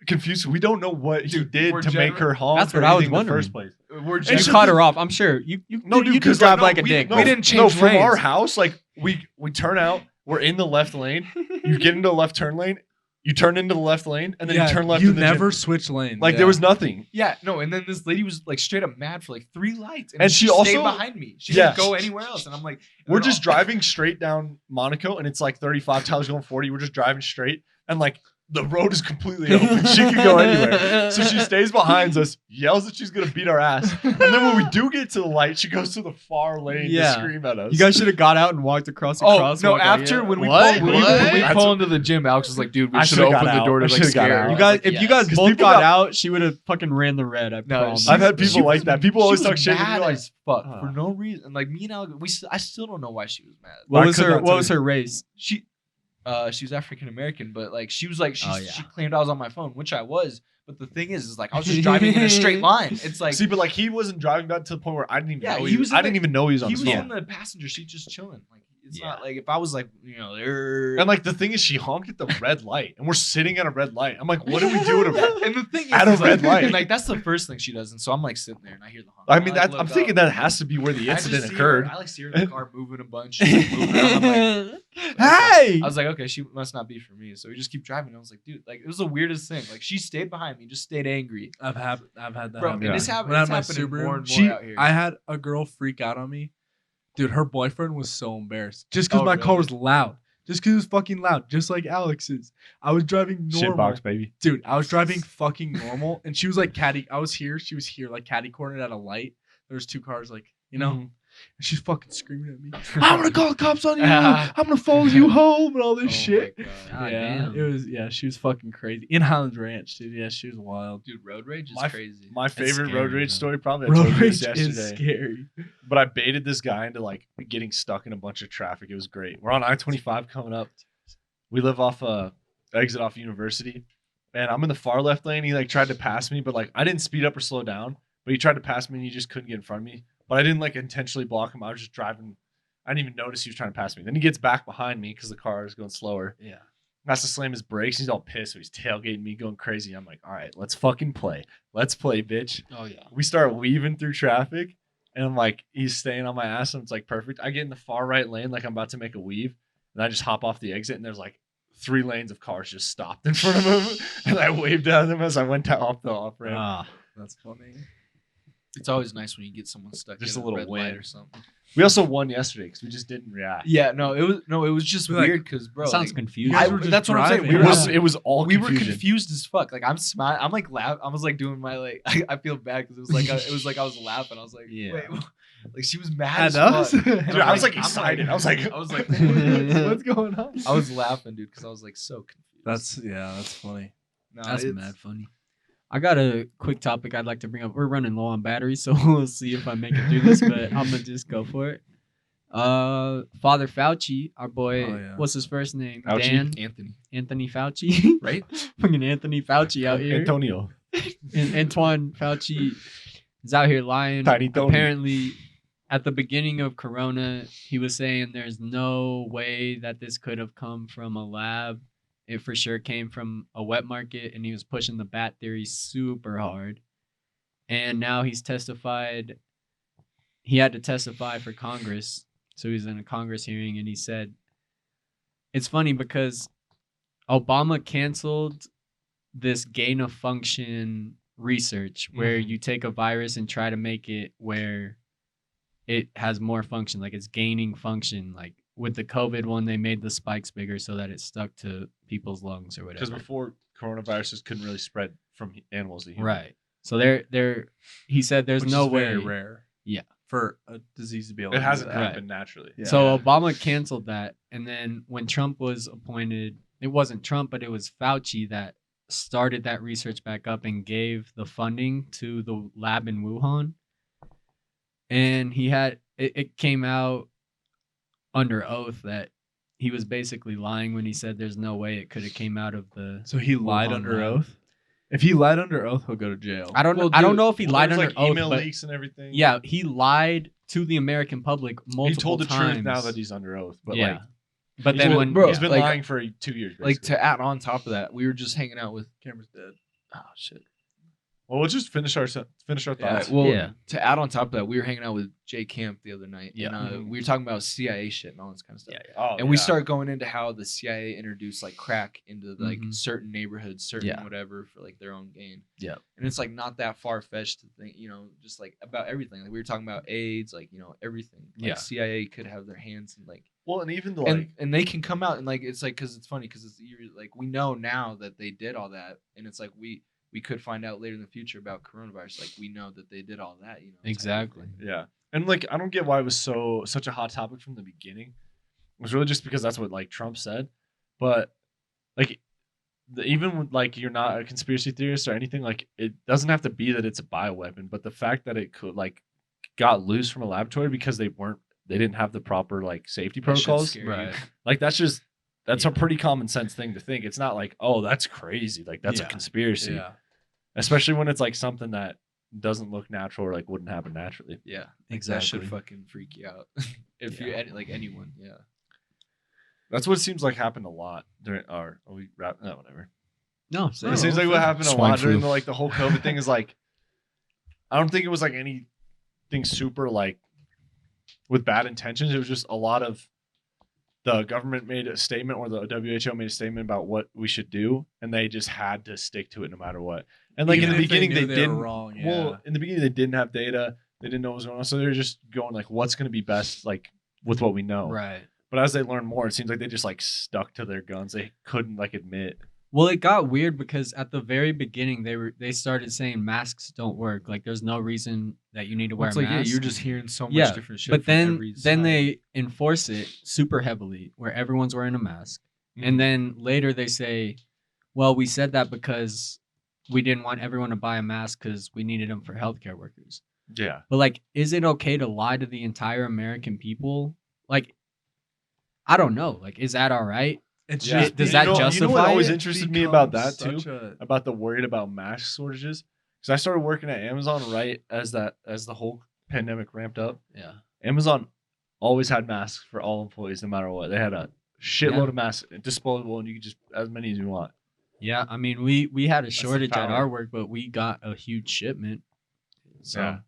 confused. We don't know what he Dude, did we're to make her honk. That's or what I was anything in the wondering. first place. We're You just she- caught her off. I'm sure. You No, dude, you could 'cause, drive like no, a dick. No, We didn't no, change from our lanes. house. Like we turn out, we're in the left lane. You get into the left turn lane. You turn into the left lane, and then Yeah, you turn left. You in the never gym. switch lanes. Like there was nothing. Yeah, no, and then this lady was like straight up mad for like 3 lights, And she stayed also- behind me. She Yeah. didn't go anywhere else, and I'm like, We're just driving straight down Monaco, and it's like 35. Tyler's going 40. We're just driving straight, and like the road is completely open. She can go anywhere. So she stays behind us, yells that she's gonna beat our ass, and then when we do get to the light, she goes to the far lane Yeah. to scream at us. You guys should have got out and walked across the Oh crosswalk. no! Like, After yeah. when we What? pull, when we That's pull what- into the gym, Alex was like, "Dude, we I should should've have got opened the door out. to I like should've got scare out. her." You I was guys, like, if yes. you guys 'Cause both people got got- out, she would have fucking ran the red. I No, promise. I've had She people like was- that. People she always was talk shit. And mad be like, as fuck "Huh." for no reason. And like me and Alex, I still don't know why she was mad. What I was could her? not What tell was you. her race? She was African American, but like she was like Oh, yeah. she claimed I was on my phone, which I was. But the thing is like I was just driving in a straight line. It's like See, but like he wasn't driving that to the point where I didn't even Yeah, know he was in I the- didn't even know he was on he his was phone. in the passenger seat just chilling. Like it's Yeah. not like if I was like And like the thing is, she honked at the red light, and we're sitting at a red light. I'm like, what do we do at a red? and the thing is, At a is, like, red light. and like that's the first thing she does, and so I'm like sitting there and I hear the honk. I mean, like, I'm look thinking up. that has to be where the I just incident see occurred. Her, I like see her in the car moving a bunch. She's, like, moving around. I'm like, Hey! I was like, okay, she must not be for me. So we just keep driving. I was like, dude, like it was the weirdest thing. Like she stayed behind me, just stayed angry. I've had that. Bro, happen. and this happened. When I It's had my happening Subaru, more and more out here. I had a girl freak out on me. Dude, her boyfriend was so embarrassed just because Oh, my car really? was loud. Just because it was fucking loud, just like Alex's. I was driving normal. Shitbox, baby. Dude, I was driving fucking normal, and she was like I was here, she was here, like catty cornered at a light. There was 2 cars, like, you know, Mhm. and she's fucking screaming at me. I'm gonna call the cops on you. I'm gonna follow you home and all this Oh shit. my God. God Yeah, damn. it was. Yeah, she was fucking crazy in Highlands Ranch, dude. Yeah, she was wild. Dude, road rage is My- crazy. My favorite scary, road rage though. story, probably. I told Road you this rage is yesterday. scary. But I baited this guy into like getting stuck in a bunch of traffic. It was great. We're on I-25 coming up. We live off exit off University, and I'm in the far left lane. He like tried to pass me, but like I didn't speed up or slow down. But he tried to pass me, and he just couldn't get in front of me. But I didn't like intentionally block him. I was just driving. I didn't even notice he was trying to pass me. Then he gets back behind me because the car is going slower. Yeah. Has to slam his brakes. He's all pissed. So he's tailgating me, going crazy. I'm like, all right, let's fucking play. Let's play, bitch. Oh yeah. We start weaving through traffic, and I'm like, he's staying on my ass, and it's like perfect. I get in the far right lane, like I'm about to make a weave, and I just hop off the exit, and there's like 3 lanes of cars just stopped in front of him, and I waved at them as I went off the off ramp. Ah, That's funny. It's always nice when you get someone stuck Just in a little red light win. or something. We also won yesterday because we just didn't react. Yeah, it was just Like, weird because bro, sounds like, confusing. You guys were just that's what I'm saying. driving. It was all we were confusion. confused as fuck. Like I'm smiling. I'm like laugh. I was like doing my like. I feel bad because it was like I was laughing. I was like, Yeah. wait, like she was mad At as us? fuck. Dude, And Dude, I'm I was like I'm excited. I was like, What's going on? I was laughing, dude, because I was like so confused. That's funny. No, That's it's- mad funny. I got a quick topic I'd like to bring up. We're running low on batteries, so we'll see if I make it through this, but I'm gonna just go for it. Father Fauci, our boy, Oh, yeah. what's his first name? Fauci? Dan Anthony, Anthony Fauci, right? Fucking Anthony Fauci out here. Antonio. Antoine Fauci is out here lying. Tiny Tony. Apparently, at the beginning of Corona, he was saying there's no way that this could have come from a lab. It for sure came from a wet market, and he was pushing the bat theory super hard. And now he's testified. He had to testify for Congress. So he's in a Congress hearing, and he said, it's funny because Obama canceled this gain of function research where you take a virus and try to make it where it has more function, like it's gaining function. Like with the COVID one, they made the spikes bigger so that it stuck to people's lungs or Because whatever. before coronaviruses couldn't really spread from animals to humans. Right. So he said there's Which no is way. very rare. Yeah. For a disease to be able It to hasn't do that. happened naturally. Yeah. So Obama canceled that. And then when Trump was appointed, it wasn't Trump, but it was Fauci that started that research back up and gave the funding to the lab in Wuhan. And it came out under oath that he was basically lying when he said there's no way it could have came out of the. So he lied Wuhan under lab. oath. If he lied under oath, he'll go to jail. I don't know. Well, I don't dude, know if he lied There's, under like oath, email but leaks and everything. yeah, he lied to the American public multiple he told the times. truth now that he's under oath. But yeah, like, but then he's- when bro, he's been like- lying for 2 years. Like basically. to add on top of that, we were just hanging out with. Camera's dead. Oh shit! Well, we'll just finish our Yeah, thoughts. well, Yeah. to add on top of that, we were hanging out with Jay Camp the other night, Yeah. and we were talking about CIA shit and all this kind of stuff. Oh, And we started going into how the CIA introduced like crack into like Mhm. certain neighborhoods, certain Yeah. whatever for like their own gain. Yeah. And it's like not that far fetched to think, just like about everything. Like we were talking about AIDS, like everything. Like Yeah. CIA could have their hands in like, Well, and even the like, and they can come out and like it's like because it's funny because you're like we know now that they did all that, and it's like we could find out later in the future about coronavirus. Like we know that they did all that. type of Exactly. thing. yeah, and like I don't get why it was such a hot topic from the beginning. It was really just because that's what like Trump said, but like even when, like you're not a conspiracy theorist or anything, like it doesn't have to be that it's a bioweapon, but the fact that it could like got loose from a laboratory because they didn't have the proper like safety That shit's protocols. scary. Right. Like that's Yeah. a pretty common sense thing to think. It's not like, oh, that's crazy. Like that's a Yeah. conspiracy. Yeah. Especially when it's like something that doesn't look natural or like wouldn't happen naturally. Yeah, like, Exactly. That should fucking freak you out if Yeah. you like anyone. Yeah. That's what it seems like happened a lot during our we wrap no whatever. No, It so seems like what happened a Swine lot during flu. the whole COVID thing is like I don't think it was like anything super like with bad intentions. It was just a lot of the government made a statement or the WHO made a statement about what we should do, and they just had to stick to it no matter what. And like Even in the if they beginning, knew they they were didn't. wrong, yeah. Well, in the beginning, they didn't have data. They didn't know what was going on, so they were just going like, "What's going to be best?" Like with what we know. right. But as they learned more, it seems like they just like stuck to their guns. They couldn't like admit. Well, it got weird because at the very beginning they started saying masks don't work. Like there's no reason that you need to wear It's a like mask. you're just hearing so much Yeah, different shit. But from then every then side. they enforce it super heavily where everyone's wearing a mask. Mm-hmm. And then later they say, well, we said that because we didn't want everyone to buy a mask because we needed them for healthcare workers. Yeah. But like, is it okay to lie to the entire American people? Like, I don't know. Like, is that all right? It's Yeah. just Does that You know what justify always it? interested me about that Becomes too? such a- About the worried about mask shortages, because I started working at Amazon right as the whole pandemic ramped up. Yeah. Amazon always had masks for all employees, no matter what. They had a shitload Yeah. of masks, disposable, and you could just as many as you want. Yeah. I mean, we had a the shortage at power. our work, but we got a huge shipment. So Yeah.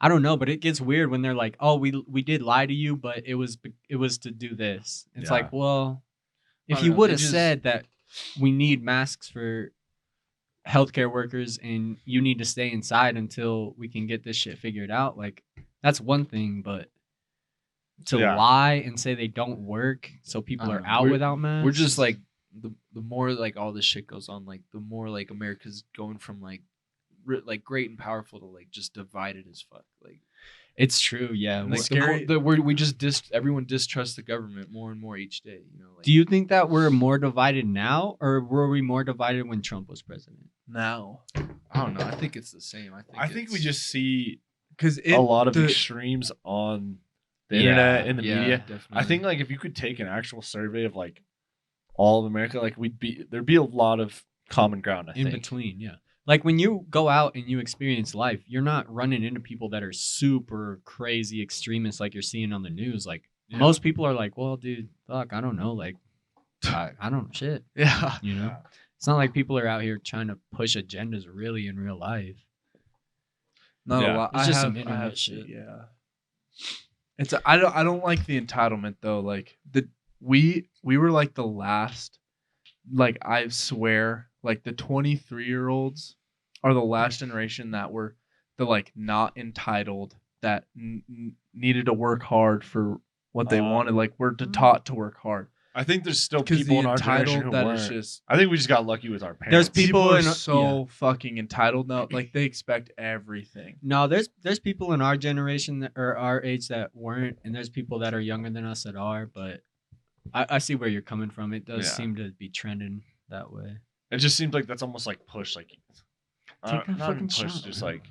I don't know, but it gets weird when they're like, "Oh, we did lie to you, but it was to do this." It's Yeah. like, well, I if don't you know, would they have just- said that we need masks for healthcare workers and you need to stay inside until we can get this shit figured out, like that's one thing, but to Yeah. lie and say they don't work so people I are don't know. out We're- without masks. we're just like the more like all this shit goes on, like the more like America's going from like like great and powerful to like just divided as fuck. Like it's true, yeah. and, We're- like the more we just everyone distrusts the government more and more each day. Like, Do you think that we're more divided now, or were we more divided when Trump was president? now I don't know. I think it's the same. I think we it's- just see because a lot of extremes on the internet and the yeah, media. Definitely. I think like if you could take an actual survey of like all of America, like there'd be a lot of common ground. I In think. between, yeah. Like when you go out and you experience life, you're not running into people that are super crazy extremists like you're seeing on the news. Like Yeah. most people are like, well, dude, fuck, I don't know. Like, I don't know shit. yeah. You know, Yeah. it's not like people are out here trying to push agendas really in real life. Not Yeah. a lot. It's I just have, some I internet have to, shit. yeah. I don't like the entitlement though. Like we were like the last. Like I swear, like the 23-year-olds are the last generation that were the like not entitled that needed to work hard for what they wanted. Like we're taught to work hard. I think there's still Because people the in our generation entitled who that weren't. is just I think we just got lucky with our parents. There's people are in- so fucking entitled now. Like they expect everything. No, there's people in our generation that, or our age that weren't, and there's people that are younger than us that are. But I see where you're coming from. It does Yeah. seem to be trending that way. It just seems like that's almost like push, like Take a not fucking even push, shot, just man. like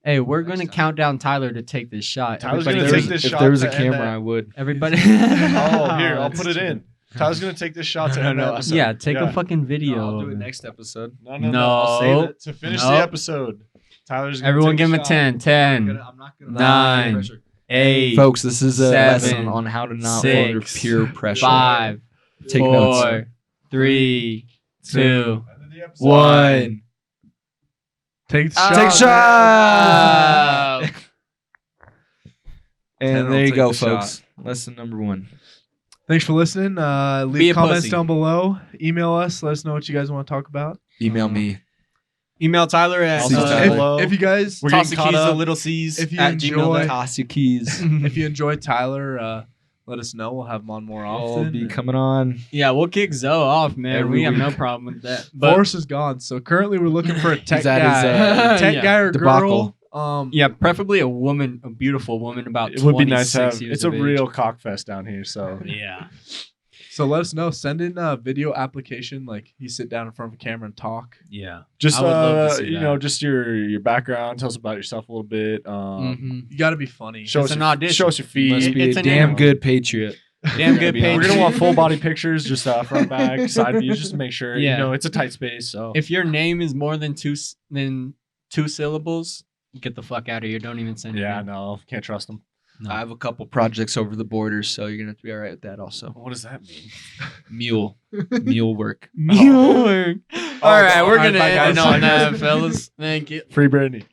Hey, we're Next gonna time. count down Tyler to take this shot. Tyler's Everybody gonna give take me- this if shot there was a to end camera, that- I would. Everybody. Oh, here, I'll That's put it true. in. Tyler's gonna take this shot to No, end the no, episode. yeah, take a fucking No, video. I'll do of it it. next episode. No, No. I'll save it to finish the Nope. episode. Tyler's gonna Everyone take give him a shot. 10, 10, I'm not gonna 9, pressure. 8, Folks, this is a 7, lesson on how to not fall under 6, peer pressure. 5, Take notes. 4, 3, 2, End of the episode. 1. Take the Ah, shot. Take shot. Tanner And will there you take go, the shot. folks. Lesson number 1. Thanks for listening. Be Leave a comments pussy. down below. Email us. Let us know what you guys want to talk about. Email me. Email Tyler at Also, Tyler. If, below. if you guys We're toss getting the caught keys to up. little C's If you at enjoy- gmail.com. Toss your keys. if you enjoy Tyler, let us know. We'll have him on more I'll often. be coming on. Yeah, we'll kick Zoe off, man. Every We have no week. problem with that. But Forrest is gone, so currently we're looking for a tech He's at his, guy, tech yeah, guy or debacle. girl. yeah, preferably a woman, a beautiful woman about It would be nice to 26 have. years It's a of age. real cock fest down here. So Yeah. So let us know. Send in a video application, like you sit down in front of a camera and talk. Yeah. just I would love to see you that. know, just your background. Tell us about yourself a little bit. Mhm. You got to be funny. Show It's us an your, audition. show us your feet. Must be It's a an damn interview. good patriot. Damn good We're page. gonna want full body pictures, just front, back, side views, just to make sure. Yeah. You know, it's a tight space. So If your name is more than two syllables, get the fuck out of here. Don't even send it. yeah, in. no, can't trust them. No. I have a couple projects over the borders, so you're gonna have to be all right with that. Also, What does that mean? mule work. Mule work. All right, we're all right, gonna bye, end guys. on that, fellas. Thank you. Free Brittany.